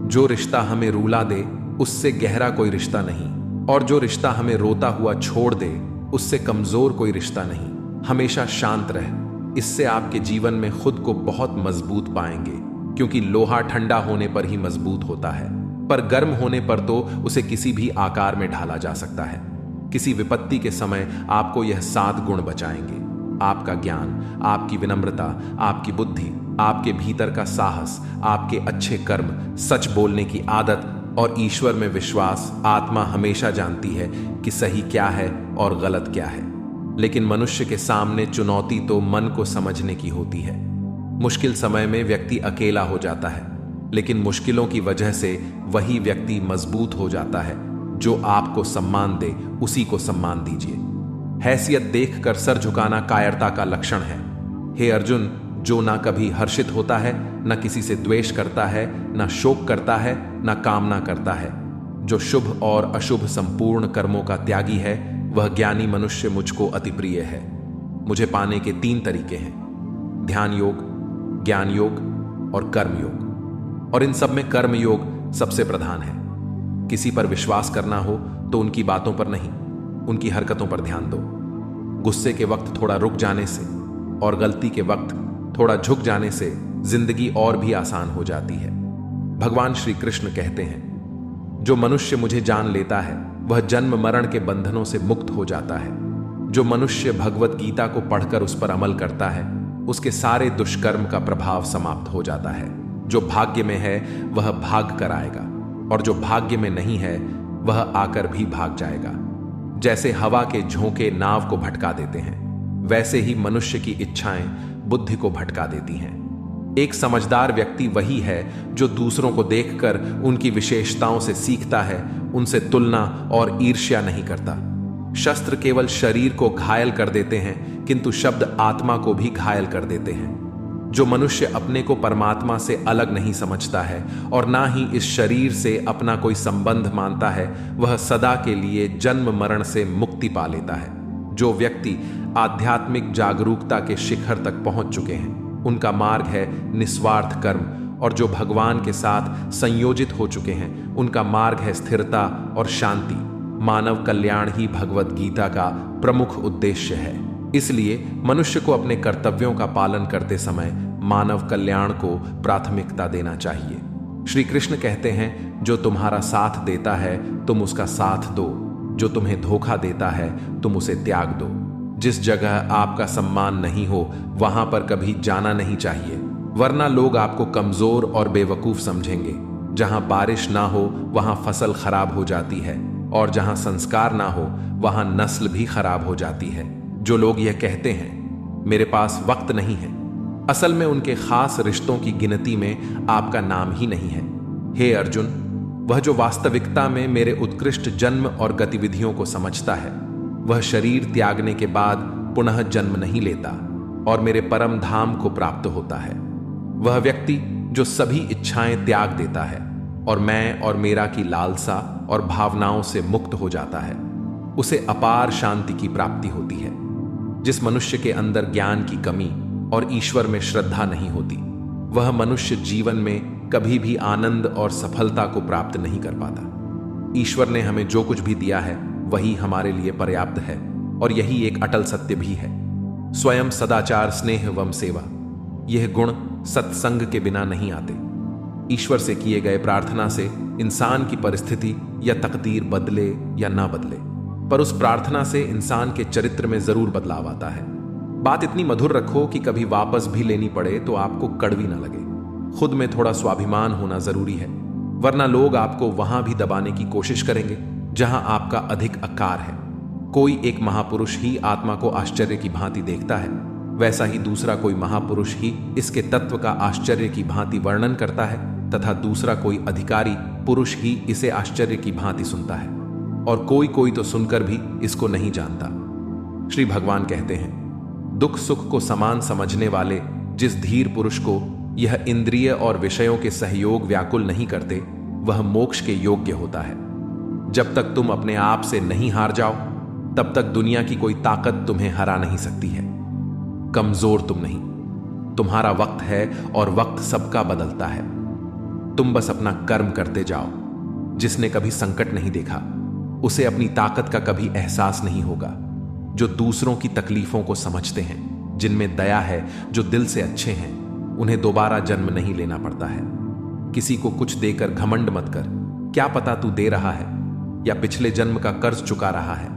जो रिश्ता हमें रुला दे उससे गहरा कोई रिश्ता नहीं, और जो रिश्ता हमें रोता हुआ छोड़ दे उससे कमजोर कोई रिश्ता नहीं। हमेशा शांत रह, इससे आपके जीवन में खुद को बहुत मजबूत पाएंगे। क्योंकि लोहा ठंडा होने पर ही मजबूत होता है, पर गर्म होने पर तो उसे किसी भी आकार में ढाला जा सकता है। किसी विपत्ति के समय आपको यह 7 गुण बचाएंगे: आपका ज्ञान, आपकी विनम्रता, आपकी बुद्धि, आपके भीतर का साहस, आपके अच्छे कर्म, सच बोलने की आदत और ईश्वर में विश्वास। आत्मा हमेशा जानती है कि सही क्या है और गलत क्या है, लेकिन मनुष्य के सामने चुनौती तो मन को समझने की होती है। मुश्किल समय में व्यक्ति अकेला हो जाता है, लेकिन मुश्किलों की वजह से वही व्यक्ति मजबूत हो जाता है। जो आपको सम्मान दे उसी को सम्मान दीजिए। हैसियत देखकर सर झुकाना कायरता का लक्षण है। हे अर्जुन, जो ना कभी हर्षित होता है, ना किसी से द्वेष करता है, ना शोक करता है, ना कामना करता है, जो शुभ और अशुभ संपूर्ण कर्मों का त्यागी है, वह ज्ञानी मनुष्य मुझको अति प्रिय है। मुझे पाने के 3 तरीके हैं: ध्यान योग, ज्ञान योग और कर्म योग। और इन सब में कर्म योग सबसे प्रधान है। किसी पर विश्वास करना हो तो उनकी बातों पर नहीं, उनकी हरकतों पर ध्यान दो। गुस्से के वक्त थोड़ा रुक जाने से और गलती के वक्त थोड़ा झुक जाने से जिंदगी और भी आसान हो जाती है। भगवान श्री कृष्ण कहते हैं, जो मनुष्य मुझे जान लेता है वह जन्म मरण के बंधनों से मुक्त हो जाता है। जो मनुष्य भगवत गीता को पढ़कर उस पर अमल करता है, उसके सारे दुष्कर्म का प्रभाव समाप्त हो जाता है। जो भाग्य में है वह भाग कर आएगा, और जो भाग्य में नहीं है वह आकर भी भाग जाएगा। जैसे हवा के झोंके नाव को भटका देते हैं, वैसे ही मनुष्य की इच्छाएं बुद्धि को भटका देती हैं। एक समझदार व्यक्ति वही है जो दूसरों को देखकर उनकी विशेषताओं से सीखता है, उनसे तुलना और ईर्ष्या नहीं करता। शस्त्र केवल शरीर को घायल कर देते हैं, किंतु शब्द आत्मा को भी घायल कर देते हैं। जो मनुष्य अपने को परमात्मा से अलग नहीं समझता है और ना ही इस शरीर से अपना कोई संबंध मानता है, वह सदा के लिए जन्म मरण से मुक्ति पा लेता है। जो व्यक्ति आध्यात्मिक जागरूकता के शिखर तक पहुंच चुके हैं, उनका मार्ग है निस्वार्थ कर्म, और जो भगवान के साथ संयोजित हो चुके हैं, उनका मार्ग है स्थिरता और शांति। मानव कल्याण ही भगवत गीता का प्रमुख उद्देश्य है। इसलिए मनुष्य को अपने कर्तव्यों का पालन करते समय मानव कल्याण को प्राथमिकता देना चाहिए। श्री कृष्ण कहते हैं, जो तुम्हारा साथ देता है तुम उसका साथ दो, जो तुम्हें धोखा देता है तुम उसे त्याग दो। जिस जगह आपका सम्मान नहीं हो वहां पर कभी जाना नहीं चाहिए, वरना लोग आपको कमजोर और बेवकूफ समझेंगे। जहां बारिश ना हो वहां फसल खराब हो जाती है, और जहां संस्कार ना हो वहां नस्ल भी खराब हो जाती है। जो लोग यह कहते हैं मेरे पास वक्त नहीं है, असल में उनके खास रिश्तों की गिनती में आपका नाम ही नहीं है। हे अर्जुन, वह जो वास्तविकता में मेरे उत्कृष्ट जन्म और गतिविधियों को समझता है, वह शरीर त्यागने के बाद पुनः जन्म नहीं लेता और मेरे परम धाम को प्राप्त होता है। वह व्यक्ति जो सभी इच्छाएं त्याग देता है और मैं और मेरा की लालसा और भावनाओं से मुक्त हो जाता है, उसे अपार शांति की प्राप्ति होती है। जिस मनुष्य के अंदर ज्ञान की कमी और ईश्वर में श्रद्धा नहीं होती, वह मनुष्य जीवन में कभी भी आनंद और सफलता को प्राप्त नहीं कर पाता। ईश्वर ने हमें जो कुछ भी दिया है वही हमारे लिए पर्याप्त है, और यही एक अटल सत्य भी है। स्वयं सदाचार, स्नेह एवं सेवा, यह गुण सत्संग के बिना नहीं आते। ईश्वर से किए गए प्रार्थना से इंसान की परिस्थिति या तकदीर बदले या ना बदले, पर उस प्रार्थना से इंसान के चरित्र में जरूर बदलाव आता है। बात इतनी मधुर रखो कि कभी वापस भी लेनी पड़े तो आपको कड़वी ना लगे। खुद में थोड़ा स्वाभिमान होना जरूरी है, वरना लोग आपको वहां भी दबाने की कोशिश करेंगे जहां आपका अधिक आकार है। कोई एक महापुरुष ही आत्मा को आश्चर्य की भांति देखता है, वैसा ही दूसरा कोई महापुरुष ही इसके तत्व का आश्चर्य की भांति वर्णन करता है, तथा दूसरा कोई अधिकारी पुरुष ही इसे आश्चर्य की भांति सुनता है, और कोई कोई तो सुनकर भी इसको नहीं जानता। श्री भगवान कहते हैं, दुख सुख को समान समझने वाले जिस धीर पुरुष को यह इंद्रिय और विषयों के सहयोग व्याकुल नहीं करते, वह मोक्ष के योग्य होता है। जब तक तुम अपने आप से नहीं हार जाओ, तब तक दुनिया की कोई ताकत तुम्हें हरा नहीं सकती है। कमजोर तुम नहीं, तुम्हारा वक्त है और वक्त सबका बदलता है। तुम बस अपना कर्म करते जाओ। जिसने कभी संकट नहीं देखा, उसे अपनी ताकत का कभी एहसास नहीं होगा। जो दूसरों की तकलीफों को समझते हैं, जिनमें दया है, जो दिल से अच्छे हैं, उन्हें दोबारा जन्म नहीं लेना पड़ता है। किसी को कुछ देकर घमंड मत कर, क्या पता तू दे रहा है या पिछले जन्म का कर्ज चुका रहा है।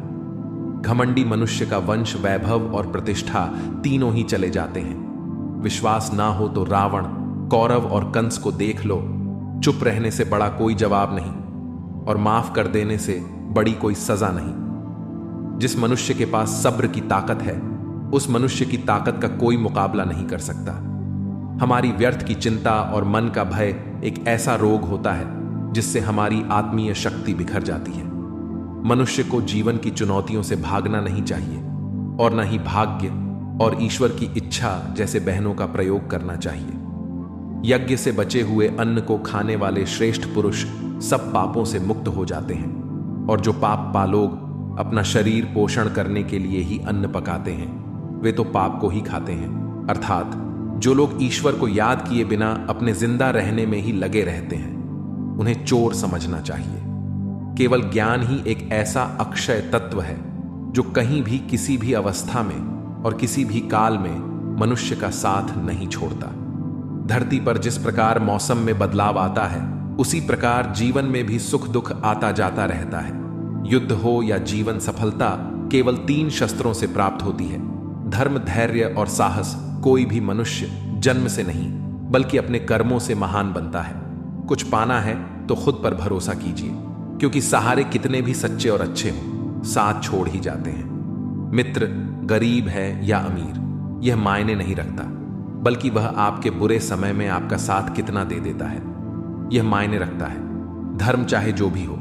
घमंडी मनुष्य का वंश, वैभव और प्रतिष्ठा तीनों ही चले जाते हैं। विश्वास ना हो तो रावण, कौरव और कंस को देख लो। चुप रहने से बड़ा कोई जवाब नहीं, और माफ कर देने से बड़ी कोई सजा नहीं। जिस मनुष्य के पास सब्र की ताकत है, उस मनुष्य की ताकत का कोई मुकाबला नहीं कर सकता। हमारी व्यर्थ की चिंता और मन का भय एक ऐसा रोग होता है जिससे हमारी आत्मीय शक्ति बिखर जाती है। मनुष्य को जीवन की चुनौतियों से भागना नहीं चाहिए, और न ही भाग्य और ईश्वर की इच्छा जैसे बहनों का प्रयोग करना चाहिए। यज्ञ से बचे हुए अन्न को खाने वाले श्रेष्ठ पुरुष सब पापों से मुक्त हो जाते हैं, और जो पाप पा लोग अपना शरीर पोषण करने के लिए ही अन्न पकाते हैं, वे तो पाप को ही खाते हैं। अर्थात जो लोग ईश्वर को याद किए बिना अपने जिंदा रहने में ही लगे रहते हैं, उन्हें चोर समझना चाहिए। केवल ज्ञान ही एक ऐसा अक्षय तत्व है जो कहीं भी, किसी भी अवस्था में और किसी भी काल में मनुष्य का साथ नहीं छोड़ता। धरती पर जिस प्रकार मौसम में बदलाव आता है, उसी प्रकार जीवन में भी सुख दुख आता जाता रहता है। युद्ध हो या जीवन सफलता केवल 3 शस्त्रों से प्राप्त होती है। धर्म, धैर्य और साहस कोई भी मनुष्य जन्म से नहीं बल्कि अपने कर्मों से महान बनता है। कुछ पाना है तो खुद पर भरोसा कीजिए, क्योंकि सहारे कितने भी सच्चे और अच्छे हों, साथ छोड़ ही जाते हैं। मित्र गरीब है या अमीर यह मायने नहीं रखता, बल्कि वह आपके बुरे समय में आपका साथ कितना दे देता है यह मायने रखता है। धर्म चाहे जो भी हो,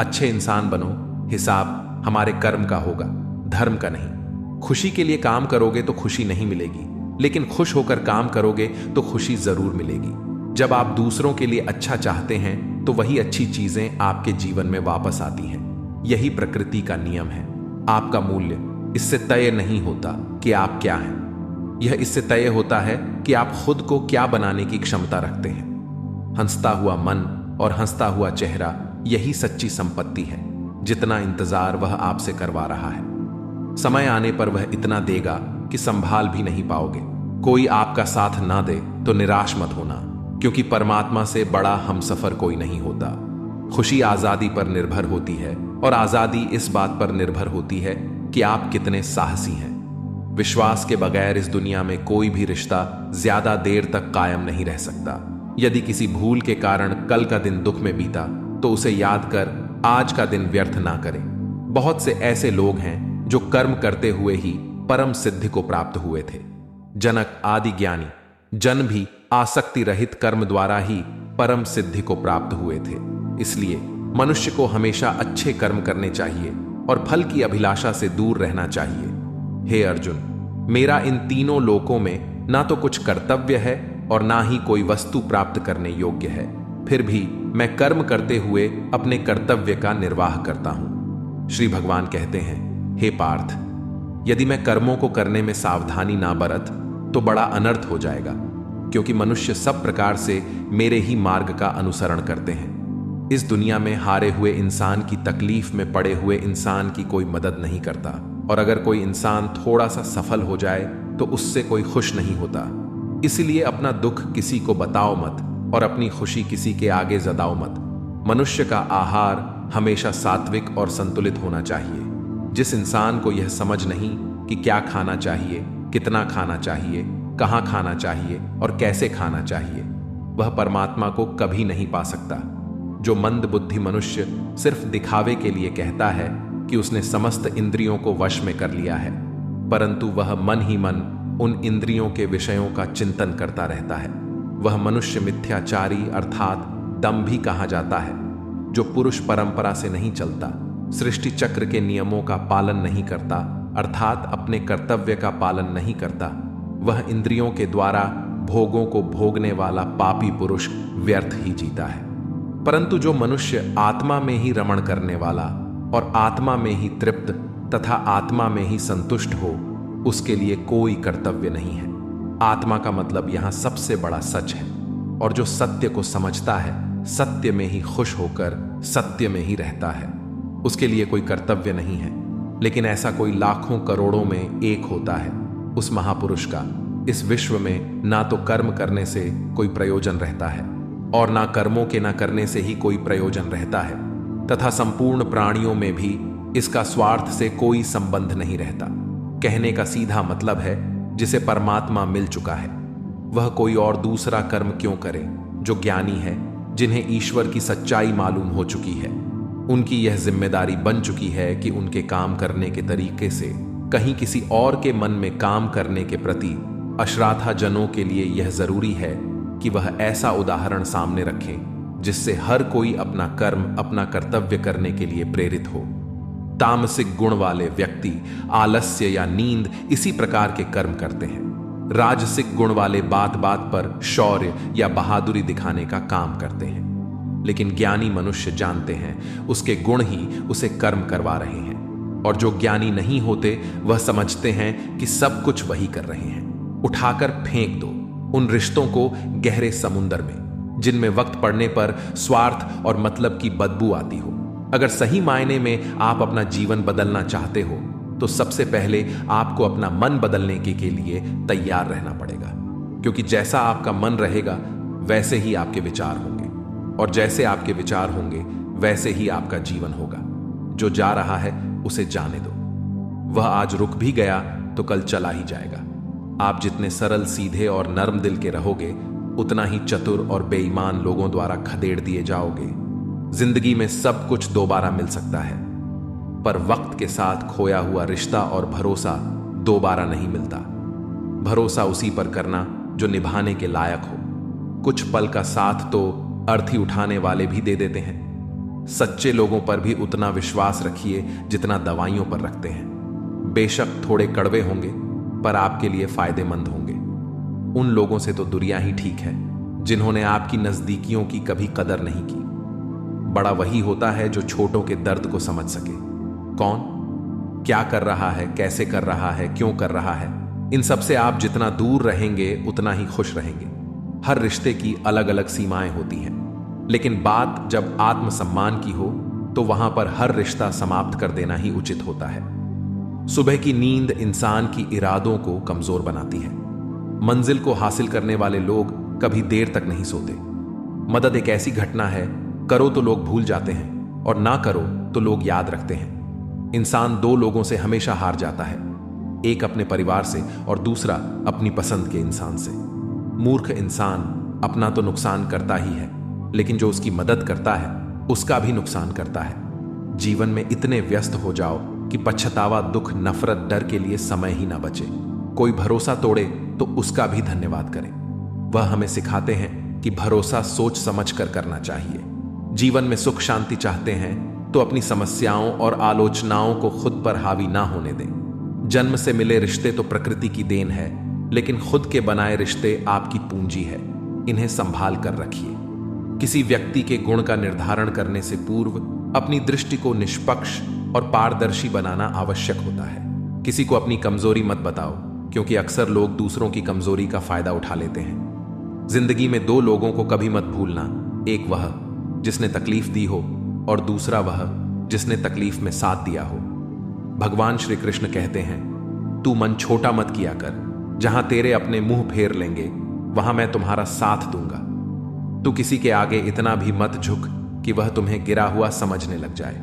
अच्छे इंसान बनो, हिसाब हमारे कर्म का होगा, धर्म का नहीं। खुशी के लिए काम करोगे तो खुशी नहीं मिलेगी, लेकिन खुश होकर काम करोगे तो खुशी जरूर मिलेगी। जब आप दूसरों के लिए अच्छा चाहते हैं तो वही अच्छी चीजें आपके जीवन में वापस आती हैं। यही प्रकृति का नियम है। आपका मूल्य इससे तय नहीं होता कि आप क्या हैं, यह इससे तय होता है कि आप खुद को क्या बनाने की क्षमता रखते हैं। हंसता हुआ मन और हंसता हुआ चेहरा यही सच्ची संपत्ति है। जितना इंतजार वह आपसे करवा रहा है, समय आने पर वह इतना देगा कि संभाल भी नहीं पाओगे। कोई आपका साथ ना दे तो निराश मत होना, क्योंकि परमात्मा से बड़ा हमसफर कोई नहीं होता। खुशी आजादी पर निर्भर होती है और आजादी इस बात पर निर्भर होती है कि आप कितने साहसी हैं। विश्वास के बगैर इस दुनिया में कोई भी रिश्ता ज्यादा देर तक कायम नहीं रह सकता। यदि किसी भूल के कारण कल का दिन दुख में बीता तो उसे याद कर आज का दिन व्यर्थ ना करें। बहुत से ऐसे लोग हैं जो कर्म करते हुए ही परम सिद्धि को प्राप्त हुए थे। जनक आदि ज्ञानी जन भी आसक्ति रहित कर्म द्वारा ही परम सिद्धि को प्राप्त हुए थे। इसलिए मनुष्य को हमेशा अच्छे कर्म करने चाहिए और फल की अभिलाषा से दूर रहना चाहिए। हे अर्जुन, मेरा इन तीनों लोकों में ना तो कुछ कर्तव्य है और ना ही कोई वस्तु प्राप्त करने योग्य है, फिर भी मैं कर्म करते हुए अपने कर्तव्य का निर्वाह करता हूं। श्री भगवान कहते हैं, हे पार्थ, यदि मैं कर्मों को करने में सावधानी ना बरत तो बड़ा अनर्थ हो जाएगा, क्योंकि मनुष्य सब प्रकार से मेरे ही मार्ग का अनुसरण करते हैं। इस दुनिया में हारे हुए इंसान की तकलीफ में पड़े हुए इंसान की कोई मदद नहीं करता, और अगर कोई इंसान थोड़ा सा सफल हो जाए तो उससे कोई खुश नहीं होता। इसलिए अपना दुख किसी को बताओ मत और अपनी खुशी किसी के आगे जताओ मत। मनुष्य का आहार हमेशा सात्विक और संतुलित होना चाहिए। जिस इंसान को यह समझ नहीं कि क्या खाना चाहिए, कितना खाना चाहिए, कहाँ खाना चाहिए और कैसे खाना चाहिए, वह परमात्मा को कभी नहीं पा सकता। जो मंद बुद्धि मनुष्य सिर्फ दिखावे के लिए कहता है कि उसने समस्त इंद्रियों को वश में कर लिया है, परंतु वह मन ही मन उन इंद्रियों के विषयों का चिंतन करता रहता है, वह मनुष्य मिथ्याचारी अर्थात दंभी कहा जाता है। जो पुरुष परंपरा से नहीं चलता, सृष्टि चक्र के नियमों का पालन नहीं करता अर्थात अपने कर्तव्य का पालन नहीं करता, वह इंद्रियों के द्वारा भोगों को भोगने वाला पापी पुरुष व्यर्थ ही जीता है। परंतु जो मनुष्य आत्मा में ही रमण करने वाला और आत्मा में ही तृप्त तथा आत्मा में ही संतुष्ट हो, उसके लिए कोई कर्तव्य नहीं है। आत्मा का मतलब यहां सबसे बड़ा सच है, और जो सत्य को समझता है, सत्य में ही खुश होकर सत्य में ही रहता है, उसके लिए कोई कर्तव्य नहीं है। लेकिन ऐसा कोई लाखों करोड़ों में एक होता है, उस महापुरुष का इस विश्व में ना तो कर्म करने से कोई प्रयोजन रहता है और ना कर्मों के ना करने से ही कोई प्रयोजन रहता है, तथा संपूर्ण प्राणियों में भी इसका स्वार्थ से कोई संबंध नहीं रहता। कहने का सीधा मतलब है, जिसे परमात्मा मिल चुका है वह कोई और दूसरा कर्म क्यों करे। जो ज्ञानी है, जिन्हें ईश्वर की सच्चाई मालूम हो चुकी है, उनकी यह जिम्मेदारी बन चुकी है कि उनके काम करने के तरीके से कहीं किसी और के मन में काम करने के प्रति अश्राथा जनों के लिए यह जरूरी है कि वह ऐसा उदाहरण सामने रखें जिससे हर कोई अपना कर्म, अपना कर्तव्य करने के लिए प्रेरित हो। तामसिक गुण वाले व्यक्ति आलस्य या नींद इसी प्रकार के कर्म करते हैं। राजसिक गुण वाले बात बात पर शौर्य या बहादुरी दिखाने का काम करते हैं। लेकिन ज्ञानी मनुष्य जानते हैं उसके गुण ही उसे कर्म करवा रहे हैं, और जो ज्ञानी नहीं होते वह समझते हैं कि सब कुछ वही कर रहे हैं। उठाकर फेंक दो उन रिश्तों को गहरे समुंदर में, जिनमें वक्त पड़ने पर स्वार्थ और मतलब की बदबू आती हो। अगर सही मायने में आप अपना जीवन बदलना चाहते हो तो सबसे पहले आपको अपना मन बदलने के लिए तैयार रहना पड़ेगा, क्योंकि जैसा आपका मन रहेगा वैसे ही आपके विचार होंगे, और जैसे आपके विचार होंगे वैसे ही आपका जीवन होगा। जो जा रहा है उसे जाने दो। वह आज रुक भी गया तो कल चला ही जाएगा। आप जितने सरल, सीधे और नर्म दिल के रहोगे, उतना ही चतुर और बेईमान लोगों द्वारा खदेड़ दिए जाओगे। जिंदगी में सब कुछ दोबारा मिल सकता है, पर वक्त के साथ खोया हुआ रिश्ता और भरोसा दोबारा नहीं मिलता। भरोसा उसी पर करना जो निभाने के लायक हो। कुछ पल का साथ तो अर्थी उठाने वाले भी दे देते हैं। सच्चे लोगों पर भी उतना विश्वास रखिए जितना दवाइयों पर रखते हैं। बेशक थोड़े कड़वे होंगे, पर आपके लिए फायदेमंद होंगे। उन लोगों से तो दुनिया ही ठीक है जिन्होंने आपकी नजदीकियों की कभी कदर नहीं की। बड़ा वही होता है जो छोटों के दर्द को समझ सके। कौन क्या कर रहा है, कैसे कर रहा है, क्यों कर रहा है, इन सब से आप जितना दूर रहेंगे उतना ही खुश रहेंगे। हर रिश्ते की अलग अलग सीमाएं होती हैं, लेकिन बात जब आत्मसम्मान की हो तो वहां पर हर रिश्ता समाप्त कर देना ही उचित होता है। सुबह की नींद इंसान की इरादों को कमजोर बनाती है। मंजिल को हासिल करने वाले लोग कभी देर तक नहीं सोते। मदद एक ऐसी घटना है, करो तो लोग भूल जाते हैं और ना करो तो लोग याद रखते हैं। इंसान दो लोगों से हमेशा हार जाता है, एक अपने परिवार से और दूसरा अपनी पसंद के इंसान से। मूर्ख इंसान अपना तो नुकसान करता ही है, लेकिन जो उसकी मदद करता है उसका भी नुकसान करता है। जीवन में इतने व्यस्त हो जाओ कि पछतावा, दुख, नफरत, डर के लिए समय ही ना बचे। कोई भरोसा तोड़े तो उसका भी धन्यवाद करें। वह हमें सिखाते हैं कि भरोसा सोच समझ कर करना चाहिए। जीवन में सुख शांति चाहते हैं तो अपनी समस्याओं और आलोचनाओं को खुद पर हावी ना होने दें। जन्म से मिले रिश्ते तो प्रकृति की देन है, लेकिन खुद के बनाए रिश्ते आपकी पूंजी है। इन्हें संभाल कर रखिए। किसी व्यक्ति के गुण का निर्धारण करने से पूर्व अपनी दृष्टि को निष्पक्ष और पारदर्शी बनाना आवश्यक होता है। किसी को अपनी कमजोरी मत बताओ, क्योंकि अक्सर लोग दूसरों की कमजोरी का फायदा उठा लेते हैं। जिंदगी में दो लोगों को कभी मत भूलना, एक वह जिसने तकलीफ दी हो और दूसरा वह जिसने तकलीफ में साथ दिया हो। भगवान श्री कृष्ण कहते हैं, तू मन छोटा मत किया कर, जहां तेरे अपने मुंह फेर लेंगे वहां मैं तुम्हारा साथ दूंगा। तू किसी के आगे इतना भी मत झुक कि वह तुम्हें गिरा हुआ समझने लग जाए।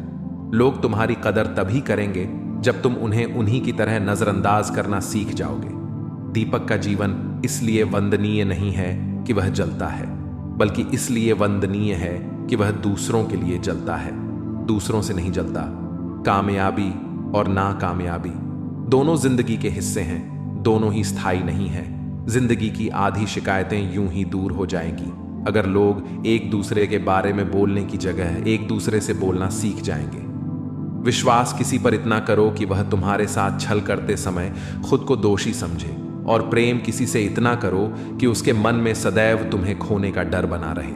लोग तुम्हारी कदर तभी करेंगे जब तुम उन्हें उन्हीं की तरह नजरअंदाज करना सीख जाओगे। दीपक का जीवन इसलिए वंदनीय नहीं है कि वह जलता है, बल्कि इसलिए वंदनीय है कि वह दूसरों के लिए जलता है, दूसरों से नहीं जलता। कामयाबी और नाकामयाबी दोनों जिंदगी के हिस्से हैं, दोनों ही स्थायी नहीं है। जिंदगी की आधी शिकायतें यूं ही दूर हो जाएंगी अगर लोग एक दूसरे के बारे में बोलने की जगह एक दूसरे से बोलना सीख जाएंगे। विश्वास किसी पर इतना करो कि वह तुम्हारे साथ छल करते समय खुद को दोषी समझे, और प्रेम किसी से इतना करो कि उसके मन में सदैव तुम्हें खोने का डर बना रहे।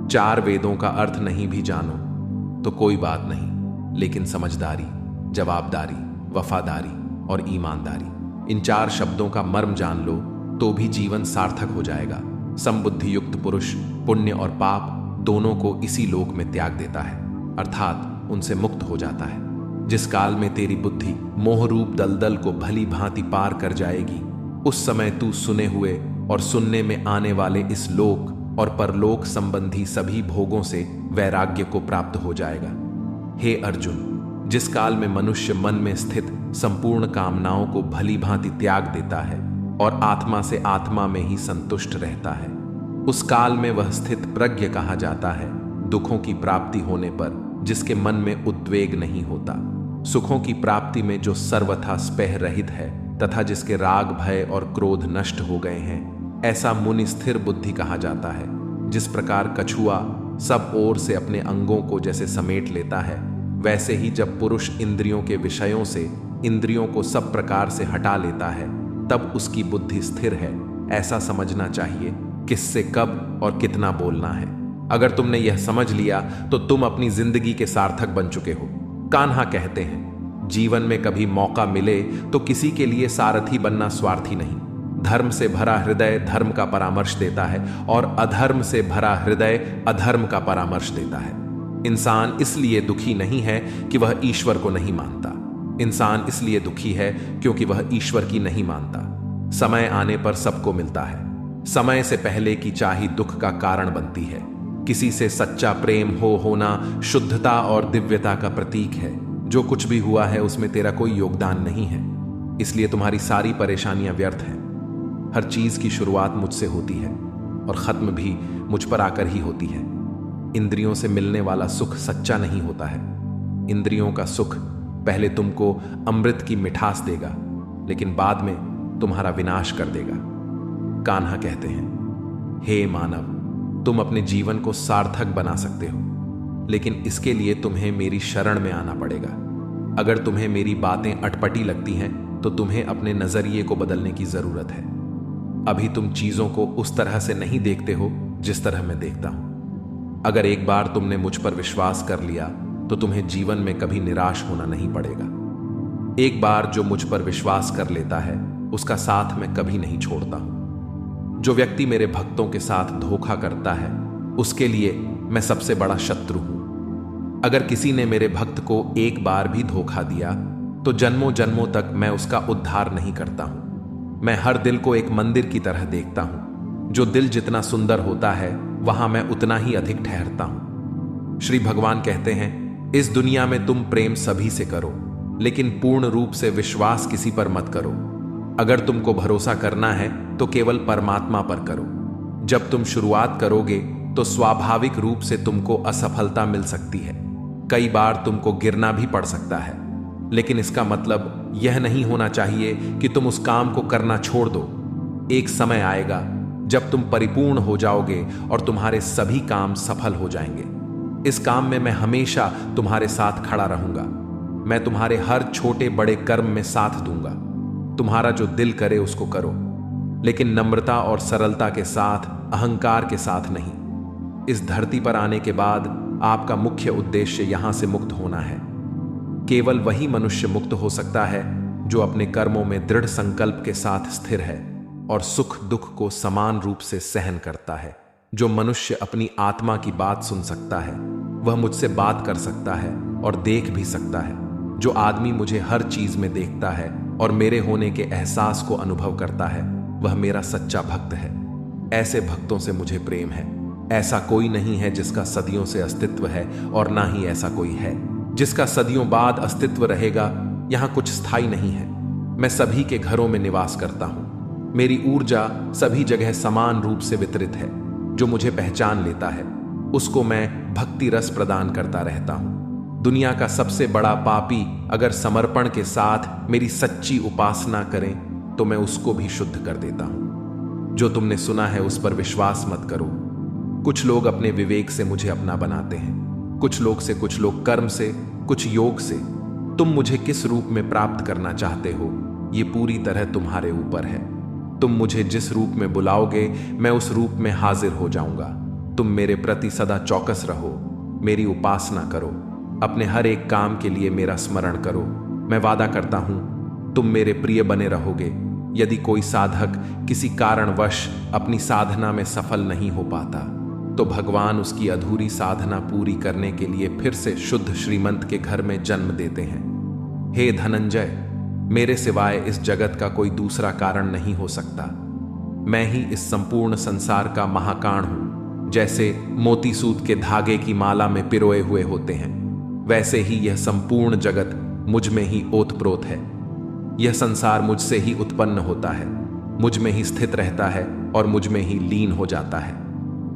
चार वेदों का अर्थ नहीं भी जानो तो कोई बात नहीं, लेकिन समझदारी, जवाबदारी, वफादारी और ईमानदारी, इन चार शब्दों का मर्म जान लो तो भी जीवन सार्थक हो जाएगा। समबुद्धि युक्त पुरुष पुण्य और पाप दोनों को इसी लोक में त्याग देता है, अर्थात उनसे मुक्त हो जाता है। जिस काल में तेरी बुद्धि मोहरूप दलदल को भली भांति पार कर जाएगी, उस समय तू सुने हुए और सुनने में आने वाले इस लोक और परलोक संबंधी सभी भोगों से वैराग्य को प्राप्त हो जाएगा। हे अर्जुन, जिस काल में मनुष्य मन में स्थित संपूर्ण कामनाओं को भली भांति त्याग देता है और आत्मा से आत्मा में ही संतुष्ट रहता है, उस काल में वह स्थित प्रज्ञ कहा जाता है। दुखों की प्राप्ति होने पर जिसके मन में उद्वेग नहीं होता, सुखों की प्राप्ति में जो सर्वथा स्पेह रहित है तथा जिसके राग, भय और क्रोध नष्ट हो गए हैं, ऐसा मुनि स्थिर बुद्धि कहा जाता है। जिस प्रकार कछुआ सब ओर से अपने अंगों को जैसे समेट लेता है, वैसे ही जब पुरुष इंद्रियों के विषयों से इंद्रियों को सब प्रकार से हटा लेता है, तब उसकी बुद्धि स्थिर है। ऐसा समझना चाहिए किससे कब और कितना बोलना है। अगर तुमने यह समझ लिया तो तुम अपनी जिंदगी के सार्थक बन चुके हो। कान्हा कहते हैं, जीवन में कभी मौका मिले तो किसी के लिए सारथी बनना स्वार्थी नहीं। धर्म से भरा हृदय धर्म का परामर्श देता है और अधर्म से भरा हृदय अधर्म का परामर्श देता है। इंसान इसलिए दुखी नहीं है कि वह ईश्वर को नहीं मानता, इंसान इसलिए दुखी है क्योंकि वह ईश्वर की नहीं मानता। समय आने पर सबको मिलता है। समय से पहले की चाही दुख का कारण बनती है। किसी से सच्चा प्रेम होना शुद्धता और दिव्यता का प्रतीक है। जो कुछ भी हुआ है उसमें तेरा कोई योगदान नहीं है, इसलिए तुम्हारी सारी परेशानियां व्यर्थ हैं। हर चीज की शुरुआत मुझसे होती है और खत्म भी मुझ पर आकर ही होती है। इंद्रियों से मिलने वाला सुख सच्चा नहीं होता है। इंद्रियों का सुख पहले तुमको अमृत की मिठास देगा, लेकिन बाद में तुम्हारा विनाश कर देगा। कान्हा कहते हैं, हे मानव, तुम अपने जीवन को सार्थक बना सकते हो, लेकिन इसके लिए तुम्हें मेरी शरण में आना पड़ेगा। अगर तुम्हें मेरी बातें अटपटी लगती हैं तो तुम्हें अपने नजरिए को बदलने की जरूरत है। अभी तुम चीजों को उस तरह से नहीं देखते हो जिस तरह मैं देखता हूं। अगर एक बार तुमने मुझ पर विश्वास कर लिया तो तुम्हें जीवन में कभी निराश होना नहीं पड़ेगा। एक बार जो मुझ पर विश्वास कर लेता है उसका साथ मैं कभी नहीं छोड़ता हूं। जो व्यक्ति मेरे भक्तों के साथ धोखा करता है उसके लिए मैं सबसे बड़ा शत्रु हूं। अगर किसी ने मेरे भक्त को एक बार भी धोखा दिया तो जन्मों जन्मों तक मैं उसका उद्धार नहीं करता हूं। मैं हर दिल को एक मंदिर की तरह देखता हूं। जो दिल जितना सुंदर होता है वहां मैं उतना ही अधिक ठहरता हूं। श्री भगवान कहते हैं, इस दुनिया में तुम प्रेम सभी से करो, लेकिन पूर्ण रूप से विश्वास किसी पर मत करो। अगर तुमको भरोसा करना है तो केवल परमात्मा पर करो। जब तुम शुरुआत करोगे तो स्वाभाविक रूप से तुमको असफलता मिल सकती है। कई बार तुमको गिरना भी पड़ सकता है, लेकिन इसका मतलब यह नहीं होना चाहिए कि तुम उस काम को करना छोड़ दो। एक समय आएगा जब तुम परिपूर्ण हो जाओगे और तुम्हारे सभी काम सफल हो जाएंगे। इस काम में मैं हमेशा तुम्हारे साथ खड़ा रहूंगा। मैं तुम्हारे हर छोटे बड़े कर्म में साथ दूंगा। तुम्हारा जो दिल करे उसको करो, लेकिन नम्रता और सरलता के साथ, अहंकार के साथ नहीं। इस धरती पर आने के बाद आपका मुख्य उद्देश्य यहां से मुक्त होना है। केवल वही मनुष्य मुक्त हो सकता है जो अपने कर्मों में दृढ़ संकल्प के साथ स्थिर है और सुख दुख को समान रूप से सहन करता है। जो मनुष्य अपनी आत्मा की बात सुन सकता है वह मुझसे बात कर सकता है और देख भी सकता है। जो आदमी मुझे हर चीज में देखता है और मेरे होने के एहसास को अनुभव करता है वह मेरा सच्चा भक्त है। ऐसे भक्तों से मुझे प्रेम है। ऐसा कोई नहीं है जिसका सदियों से अस्तित्व है और ना ही ऐसा कोई है जिसका सदियों बाद अस्तित्व रहेगा। यहां कुछ स्थायी नहीं है। मैं सभी के घरों में निवास करता हूं। मेरी ऊर्जा सभी जगह समान रूप से वितरित है। जो मुझे पहचान लेता है उसको मैं भक्ति रस प्रदान करता रहता हूं। दुनिया का सबसे बड़ा पापी अगर समर्पण के साथ मेरी सच्ची उपासना करें तो मैं उसको भी शुद्ध कर देता हूं। जो तुमने सुना है उस पर विश्वास मत करो। कुछ लोग अपने विवेक से मुझे अपना बनाते हैं, कुछ लोग कर्म से, कुछ योग से। तुम मुझे किस रूप में प्राप्त करना चाहते हो ये पूरी तरह तुम्हारे ऊपर है। तुम मुझे जिस रूप में बुलाओगे मैं उस रूप में हाजिर हो जाऊंगा। तुम मेरे प्रति सदा चौकस रहो, मेरी उपासना करो, अपने हर एक काम के लिए मेरा स्मरण करो। मैं वादा करता हूं तुम मेरे प्रिय बने रहोगे। यदि कोई साधक किसी कारणवश अपनी साधना में सफल नहीं हो पाता तो भगवान उसकी अधूरी साधना पूरी करने के लिए फिर से शुद्ध श्रीमंत के घर में जन्म देते हैं। हे धनंजय, मेरे सिवाय इस जगत का कोई दूसरा कारण नहीं हो सकता। मैं ही इस संपूर्ण संसार का महाकाण हूं। जैसे मोती सूत के धागे की माला में पिरोए हुए होते हैं, वैसे ही यह संपूर्ण जगत मुझ में ही ओतप्रोत है। यह संसार मुझसे ही उत्पन्न होता है, मुझ में ही स्थित रहता है और मुझ में ही लीन हो जाता है।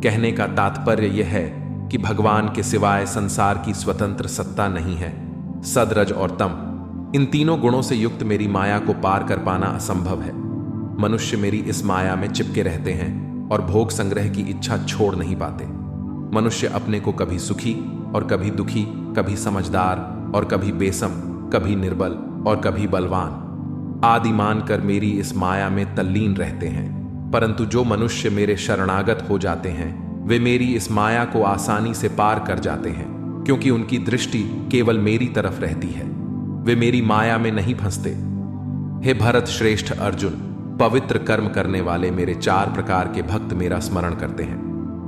कहने का तात्पर्य यह है कि भगवान के सिवाय संसार की स्वतंत्र सत्ता नहीं है। सद, रज और तम, इन तीनों गुणों से युक्त मेरी माया को पार कर पाना असंभव है। मनुष्य मेरी इस माया में चिपके रहते हैं और भोग संग्रह की इच्छा छोड़ नहीं पाते। मनुष्य अपने को कभी सुखी और कभी दुखी, कभी समझदार और कभी बेसम, कभी निर्बल और कभी बलवान आदि मानकर मेरी इस माया में तल्लीन रहते हैं। परंतु जो मनुष्य मेरे शरणागत हो जाते हैं वे मेरी इस माया को आसानी से पार कर जाते हैं, क्योंकि उनकी दृष्टि केवल मेरी तरफ रहती है। वे मेरी माया में नहीं फंसते। हे भरत श्रेष्ठ अर्जुन, पवित्र कर्म करने वाले मेरे 4 प्रकार के भक्त मेरा स्मरण करते हैं।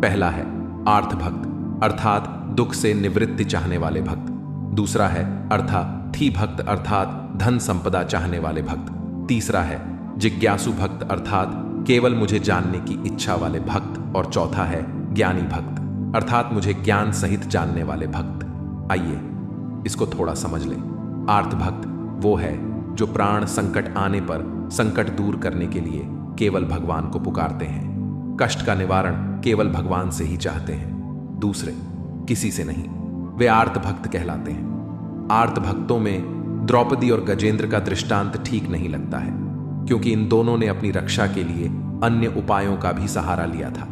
पहला है आर्थ भक्त, अर्थात दुख से निवृत्ति चाहने वाले भक्त। दूसरा है अर्थार्थी भक्त, अर्थात धन संपदा चाहने वाले भक्त। तीसरा है जिज्ञासु भक्त, अर्थात केवल मुझे जानने की इच्छा वाले भक्त। और चौथा है ज्ञानी भक्त, अर्थात मुझे ज्ञान सहित जानने वाले भक्त। आइए इसको थोड़ा समझ लें। आर्तभक्त वो है जो प्राण संकट आने पर संकट दूर करने के लिए केवल भगवान को पुकारते हैं, कष्ट का निवारण केवल भगवान से ही चाहते हैं, दूसरे किसी से नहीं। वे आर्तभक्त कहलाते हैं। आर्तभक्तों में द्रौपदी और गजेंद्र का दृष्टांत ठीक नहीं लगता है, क्योंकि इन दोनों ने अपनी रक्षा के लिए अन्य उपायों का भी सहारा लिया था।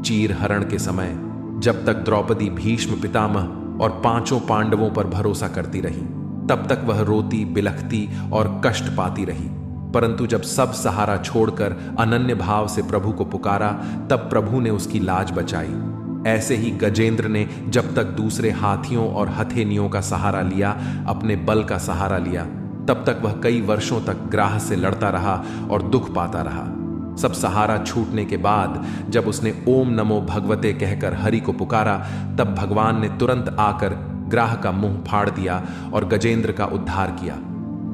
चीर हरण के समय जब तक द्रौपदी भीष्म पितामह और पांचों पांडवों पर भरोसा करती रही, तब तक वह रोती बिलखती और कष्ट पाती रही, परंतु जब सब सहारा छोड़कर अनन्य भाव से प्रभु को पुकारा, तब प्रभु ने उसकी लाज बचाई। ऐसे ही गजेंद्र ने जब तक दूसरे हाथियों और हथेनियों का सहारा लिया, अपने बल का सहारा लिया, तब तक वह कई वर्षों तक ग्राह से लड़ता रहा और दुख पाता रहा। सब सहारा छूटने के बाद जब उसने ओम नमो भगवते कहकर हरि को पुकारा, तब भगवान ने तुरंत आकर ग्राह का मुंह फाड़ दिया और गजेंद्र का उद्धार किया।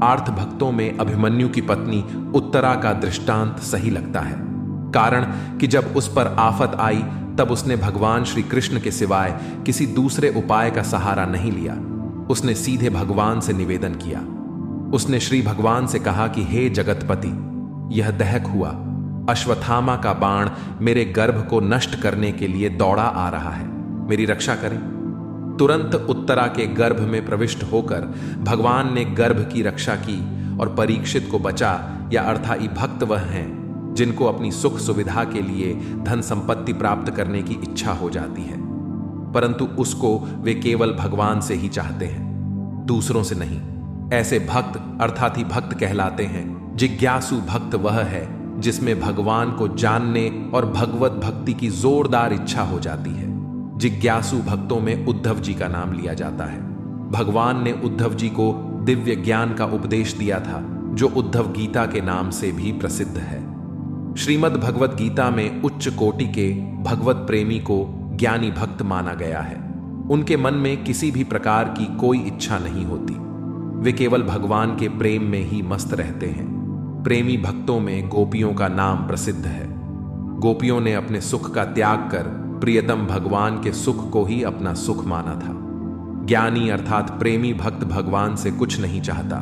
आर्त भक्तों में अभिमन्यु की पत्नी उत्तरा का दृष्टांत सही लगता है, कारण कि जब उस पर आफत आई तब उसने भगवान श्री कृष्ण के सिवाय किसी दूसरे उपाय का सहारा नहीं लिया। उसने सीधे भगवान से निवेदन किया। उसने श्री भगवान से कहा कि हे जगतपति, यह दहक हुआ अश्वत्थामा का बाण मेरे गर्भ को नष्ट करने के लिए दौड़ा आ रहा है, मेरी रक्षा करें। तुरंत उत्तरा के गर्भ में प्रविष्ट होकर भगवान ने गर्भ की रक्षा की और परीक्षित को बचा, या अर्थाई भक्त वह हैं जिनको अपनी सुख सुविधा के लिए धन संपत्ति प्राप्त करने की इच्छा हो जाती है, परंतु उसको वे केवल भगवान से ही चाहते हैं, दूसरों से नहीं। ऐसे भक्त अर्थात ही भक्त कहलाते हैं। जिज्ञासु भक्त वह है जिसमें भगवान को जानने और भगवत भक्ति की जोरदार इच्छा हो जाती है। जिज्ञासु भक्तों में उद्धव जी का नाम लिया जाता है। भगवान ने उद्धव जी को दिव्य ज्ञान का उपदेश दिया था, जो उद्धव गीता के नाम से भी प्रसिद्ध है। श्रीमद् भगवत गीता में उच्च कोटि के भगवत प्रेमी को ज्ञानी भक्त माना गया है। उनके मन में किसी भी प्रकार की कोई इच्छा नहीं होती, वे केवल भगवान के प्रेम में ही मस्त रहते हैं। प्रेमी भक्तों में गोपियों का नाम प्रसिद्ध है। गोपियों ने अपने सुख का त्याग कर प्रियतम भगवान के सुख को ही अपना सुख माना था। ज्ञानी अर्थात प्रेमी भक्त भगवान से कुछ नहीं चाहता,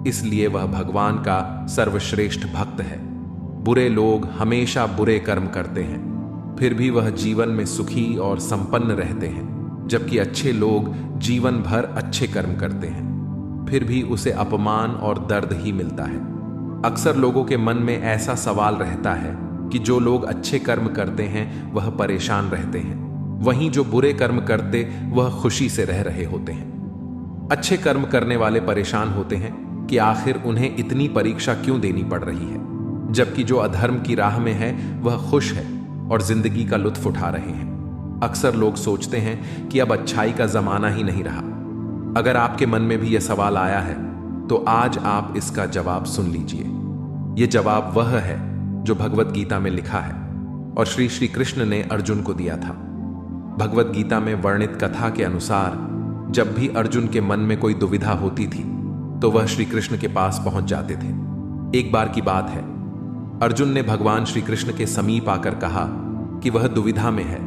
इसलिए वह भगवान का सर्वश्रेष्ठ भक्त है। बुरे लोग हमेशा बुरे कर्म करते हैं, फिर भी वह जीवन में सुखी और संपन्न रहते हैं, जबकि अच्छे लोग जीवन भर अच्छे कर्म करते हैं, फिर भी उसे अपमान और दर्द ही मिलता है। अक्सर लोगों के मन में ऐसा सवाल रहता है कि जो लोग अच्छे कर्म करते हैं वह परेशान रहते हैं, वहीं जो बुरे कर्म करते वह खुशी से रह रहे होते हैं। अच्छे कर्म करने वाले परेशान होते हैं कि आखिर उन्हें इतनी परीक्षा क्यों देनी पड़ रही है, जबकि जो अधर्म की राह में है वह खुश है और जिंदगी का लुत्फ उठा रहे हैं। अक्सर लोग सोचते हैं कि अब अच्छाई का जमाना ही नहीं रहा। अगर आपके मन में भी यह सवाल आया है तो आज आप इसका जवाब सुन लीजिए। यह जवाब वह है जो भगवत गीता में लिखा है और श्री कृष्ण ने अर्जुन को दिया था। भगवत गीता में वर्णित कथा के अनुसार जब भी अर्जुन के मन में कोई दुविधा होती थी तो वह श्री कृष्ण के पास पहुंच जाते थे। एक बार की बात है, अर्जुन ने भगवान श्री कृष्ण के समीप आकर कहा कि वह दुविधा में है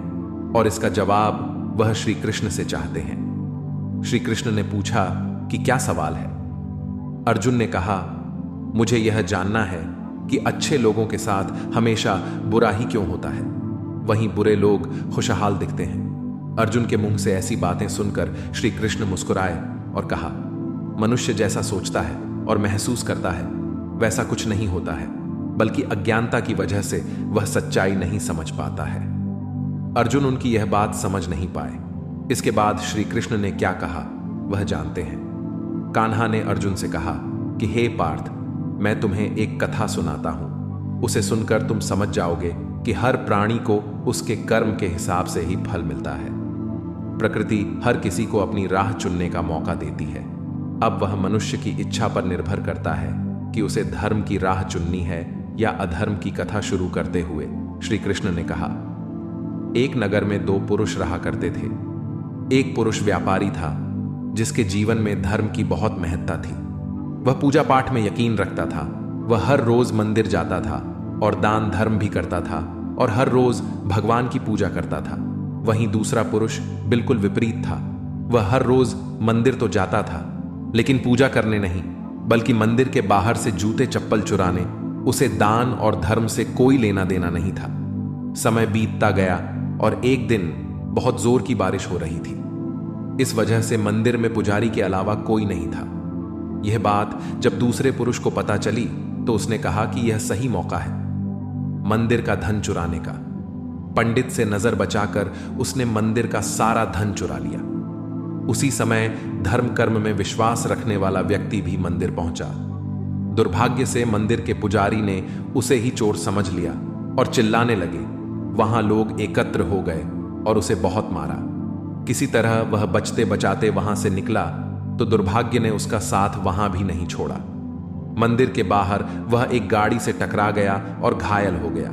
और इसका जवाब वह श्री कृष्ण से चाहते हैं। श्री कृष्ण ने पूछा कि क्या सवाल है। अर्जुन ने कहा, मुझे यह जानना है कि अच्छे लोगों के साथ हमेशा बुरा ही क्यों होता है, वहीं बुरे लोग खुशहाल दिखते हैं। अर्जुन के मुंह से ऐसी बातें सुनकर श्री कृष्ण मुस्कुराए और कहा, मनुष्य जैसा सोचता है और महसूस करता है वैसा कुछ नहीं होता है, बल्कि अज्ञानता की वजह से वह सच्चाई नहीं समझ पाता है। अर्जुन उनकी यह बात समझ नहीं पाए। इसके बाद श्री कृष्ण ने क्या कहा वह जानते हैं। कान्हा ने अर्जुन से कहा कि हे पार्थ, मैं तुम्हें एक कथा सुनाता हूं, उसे सुनकर तुम समझ जाओगे कि हर प्राणी को उसके कर्म के हिसाब से ही फल मिलता है। प्रकृति हर किसी को अपनी राह चुनने का मौका देती है। अब वह मनुष्य की इच्छा पर निर्भर करता है कि उसे धर्म की राह चुननी है या अधर्म की कथा शुरू करते हुए श्री कृष्ण ने कहा, एक नगर में दो पुरुष रहा करते थे। एक पुरुष व्यापारी था जिसके जीवन में धर्म की बहुत महत्ता थी। वह पूजा पाठ में यकीन रखता था। वह हर रोज मंदिर जाता था और दान धर्म भी करता था और हर रोज भगवान की पूजा करता था। वहीं दूसरा पुरुष बिल्कुल विपरीत था। वह हर रोज मंदिर तो जाता था लेकिन पूजा करने नहीं, बल्कि मंदिर के बाहर से जूते चप्पल चुराने, उसे दान और धर्म से कोई लेना देना नहीं था। समय बीतता गया और एक दिन बहुत जोर की बारिश हो रही थी। इस वजह से मंदिर में पुजारी के अलावा कोई नहीं था। यह बात जब दूसरे पुरुष को पता चली तो उसने कहा कि यह सही मौका है मंदिर का धन चुराने का। पंडित से नजर बचाकर उसने मंदिर का सारा धन चुरा लिया। उसी समय धर्म कर्म में विश्वास रखने वाला व्यक्ति भी मंदिर पहुंचा। दुर्भाग्य से मंदिर के पुजारी ने उसे ही चोर समझ लिया और चिल्लाने लगे। वहां लोग एकत्र हो गए और उसे बहुत मारा। किसी तरह वह बचते बचाते वहां से निकला तो दुर्भाग्य ने उसका साथ वहां भी नहीं छोड़ा। मंदिर के बाहर वह एक गाड़ी से टकरा गया और घायल हो गया।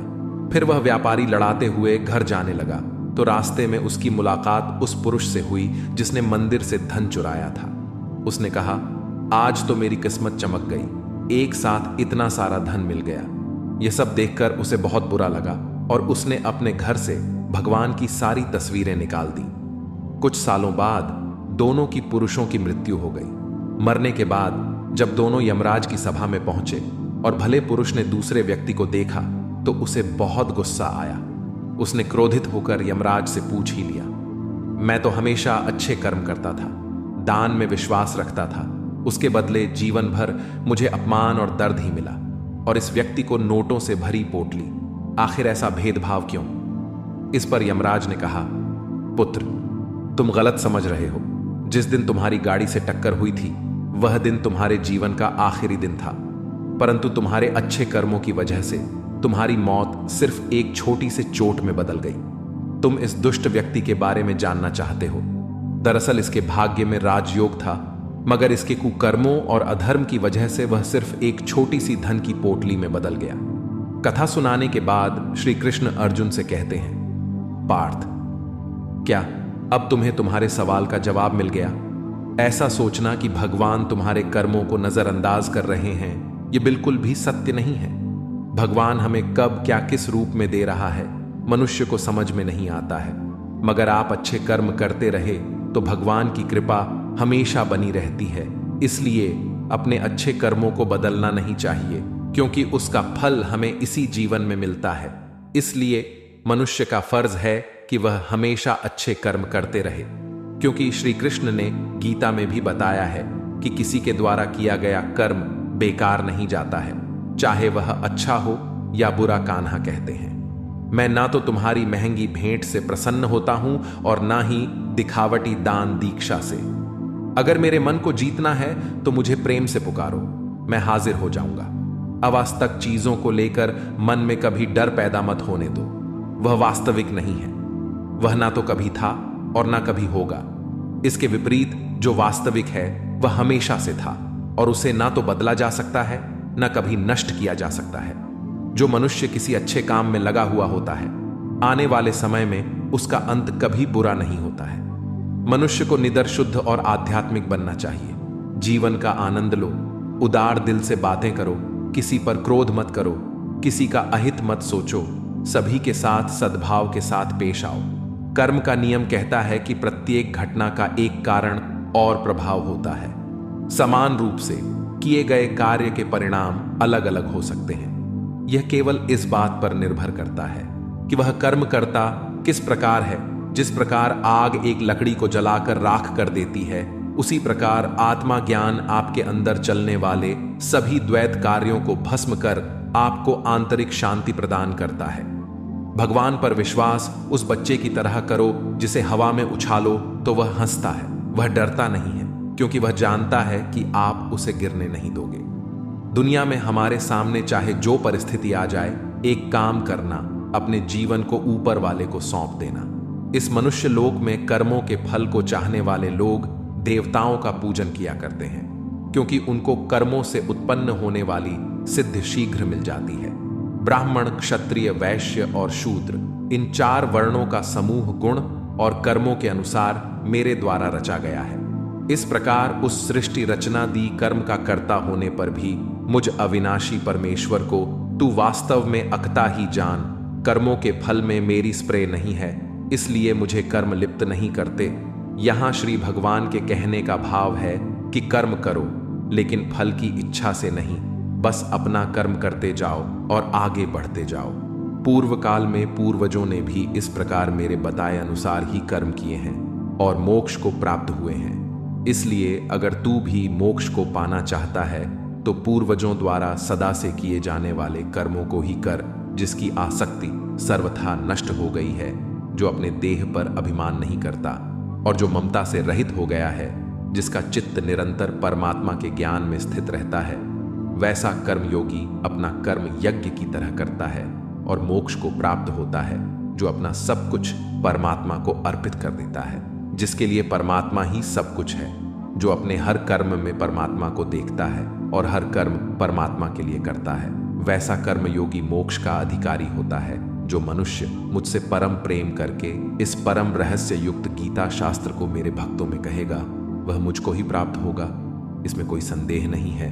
फिर वह व्यापारी लड़ाते हुए घर जाने लगा तो रास्ते में उसकी मुलाकात उस पुरुष से हुई जिसने मंदिर से धन चुराया था। उसने कहा, आज तो मेरी किस्मत चमक गई, एक साथ इतना सारा धन मिल गया। यह सब देखकर उसे बहुत बुरा लगा और उसने अपने घर से भगवान की सारी तस्वीरें निकाल दी। कुछ सालों बाद दोनों की पुरुषों की मृत्यु हो गई। मरने के बाद जब दोनों यमराज की सभा में पहुंचे और भले पुरुष ने दूसरे व्यक्ति को देखा तो उसे बहुत गुस्सा आया। उसने क्रोधित होकर यमराज से पूछ ही लिया, मैं तो हमेशा अच्छे कर्म करता था, दान में विश्वास रखता था, उसके बदले जीवन भर मुझे अपमान और दर्द ही मिला, और इस व्यक्ति को नोटों से भरी पोटली, आखिर ऐसा भेदभाव क्यों? इस पर यमराज ने कहा, पुत्र, तुम गलत समझ रहे हो। जिस दिन तुम्हारी गाड़ी से टक्कर हुई थी वह दिन तुम्हारे जीवन का आखिरी दिन था, परंतु तुम्हारे अच्छे कर्मों की वजह से तुम्हारी मौत सिर्फ एक छोटी सी चोट में बदल गई। तुम इस दुष्ट व्यक्ति के बारे में जानना चाहते हो। दरअसल इसके भाग्य में राजयोग था, मगर इसके कुकर्मों और अधर्म की वजह से वह सिर्फ एक छोटी सी धन की पोटली में बदल गया। कथा सुनाने के बाद श्री कृष्ण अर्जुन से कहते हैं, पार्थ, क्या अब तुम्हें तुम्हारे सवाल का जवाब मिल गया? ऐसा सोचना कि भगवान तुम्हारे कर्मों को नजरअंदाज कर रहे हैं, यह बिल्कुल भी सत्य नहीं है। भगवान हमें कब क्या किस रूप में दे रहा है मनुष्य को समझ में नहीं आता है, मगर आप अच्छे कर्म करते रहे तो भगवान की कृपा हमेशा बनी रहती है। इसलिए अपने अच्छे कर्मों को बदलना नहीं चाहिए, क्योंकि उसका फल हमें इसी जीवन में मिलता है। इसलिए मनुष्य का फर्ज है कि वह हमेशा अच्छे कर्म करते रहे, क्योंकि श्री कृष्ण ने गीता में भी बताया है कि किसी के द्वारा किया गया कर्म बेकार नहीं जाता है, चाहे वह अच्छा हो या बुरा। कान्हा कहते हैं, मैं ना तो तुम्हारी महंगी भेंट से प्रसन्न होता हूं और ना ही दिखावटी दान दीक्षा से। अगर मेरे मन को जीतना है तो मुझे प्रेम से पुकारो, मैं हाजिर हो जाऊंगा। अवास्तविक चीजों को लेकर मन में कभी डर पैदा मत होने दो, वह वास्तविक नहीं है। वह ना तो कभी था और ना कभी होगा। इसके विपरीत जो वास्तविक है वह हमेशा से था और उसे ना तो बदला जा सकता है ना कभी नष्ट किया जा सकता है। जो मनुष्य किसी अच्छे काम में लगा हुआ होता है, आने वाले समय में उसका अंत कभी बुरा नहीं होता है। मनुष्य को निडर, शुद्ध और आध्यात्मिक बनना चाहिए। जीवन का आनंद लो, उदार दिल से बातें करो, किसी पर क्रोध मत करो, किसी का अहित मत सोचो, सभी के साथ सद्भाव के साथ पेश आओ। कर्म का नियम कहता है कि प्रत्येक घटना का एक कारण और प्रभाव होता है। समान रूप से किए गए कार्य के परिणाम अलग अलग हो सकते हैं। यह केवल इस बात पर निर्भर करता है कि वह कर्म करता किस प्रकार है। जिस प्रकार आग एक लकड़ी को जलाकर राख कर देती है, उसी प्रकार आत्मा ज्ञान आपके अंदर चलने वाले सभी द्वैत कार्यों को भस्म कर आपको आंतरिक शांति प्रदान करता है। भगवान पर विश्वास उस बच्चे की तरह करो जिसे हवा में उछालो तो वह हंसता है, वह डरता नहीं है, क्योंकि वह जानता है कि आप उसे गिरने नहीं दोगे। दुनिया में हमारे सामने चाहे जो परिस्थिति आ जाए, एक काम करना, अपने जीवन को ऊपर वाले को सौंप देना। इस मनुष्य लोक में कर्मों के फल को चाहने वाले लोग देवताओं का पूजन किया करते हैं, क्योंकि उनको कर्मों से उत्पन्न होने वाली सिद्धि शीघ्र मिल जाती है। ब्राह्मण, क्षत्रिय, वैश्य और शूद्र, इन 4 वर्णों का समूह गुण और कर्मों के अनुसार मेरे द्वारा रचा गया है। इस प्रकार उस सृष्टि रचना दी कर्म का कर्ता होने पर भी मुझ अविनाशी परमेश्वर को तू वास्तव में अकता ही जान। कर्मों के फल में मेरी स्प्रे नहीं है, इसलिए मुझे कर्म लिप्त नहीं करते। यहाँ श्री भगवान के कहने का भाव है कि कर्म करो लेकिन फल की इच्छा से नहीं, बस अपना कर्म करते जाओ और आगे बढ़ते जाओ। पूर्व काल में पूर्वजों ने भी इस प्रकार मेरे बताए अनुसार ही कर्म किए हैं और मोक्ष को प्राप्त हुए हैं। इसलिए अगर तू भी मोक्ष को पाना चाहता है तो पूर्वजों द्वारा सदा से किए जाने वाले कर्मों को ही कर, जिसकी आसक्ति सर्वथा नष्ट हो गई है, जो अपने देह पर अभिमान नहीं करता और जो ममता से रहित हो गया है, जिसका चित्त निरंतर परमात्मा के ज्ञान में स्थित रहता है। वैसा कर्मयोगी अपना कर्म यज्ञ की तरह करता है और मोक्ष को प्राप्त होता है, जो अपना सब कुछ परमात्मा को अर्पित कर देता है, जिसके लिए परमात्मा ही सब कुछ है, जो अपने हर कर्म में परमात्मा को देखता है और हर कर्म परमात्मा के लिए करता है। वैसा कर्मयोगी मोक्ष का अधिकारी होता है। जो मनुष्य मुझसे परम प्रेम करके इस परम रहस्य युक्त गीता शास्त्र को मेरे भक्तों में कहेगा, वह मुझको ही प्राप्त होगा, इसमें कोई संदेह नहीं है।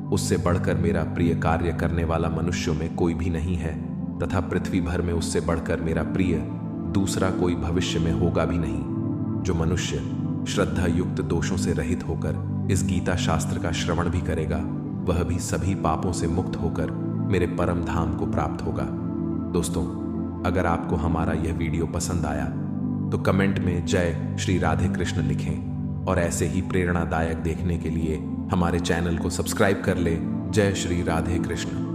उससे बढ़कर मेरा प्रिय कार्य करने वाला मनुष्यों में कोई भी नहीं है, तथा पृथ्वी भर में उससे बढ़कर मेरा प्रिय दूसरा कोई भविष्य में होगा भी नहीं। जो मनुष्य श्रद्धा युक्त दोषों से रहित होकर इस गीता शास्त्र का श्रवण भी करेगा, वह भी सभी पापों से मुक्त होकर मेरे परम धाम को प्राप्त होगा। दोस्तों, अगर आपको हमारा यह वीडियो पसंद आया तो कमेंट में जय श्री राधे कृष्ण लिखें और ऐसे ही प्रेरणादायक देखने के लिए हमारे चैनल को सब्सक्राइब कर ले। जय श्री राधे कृष्ण।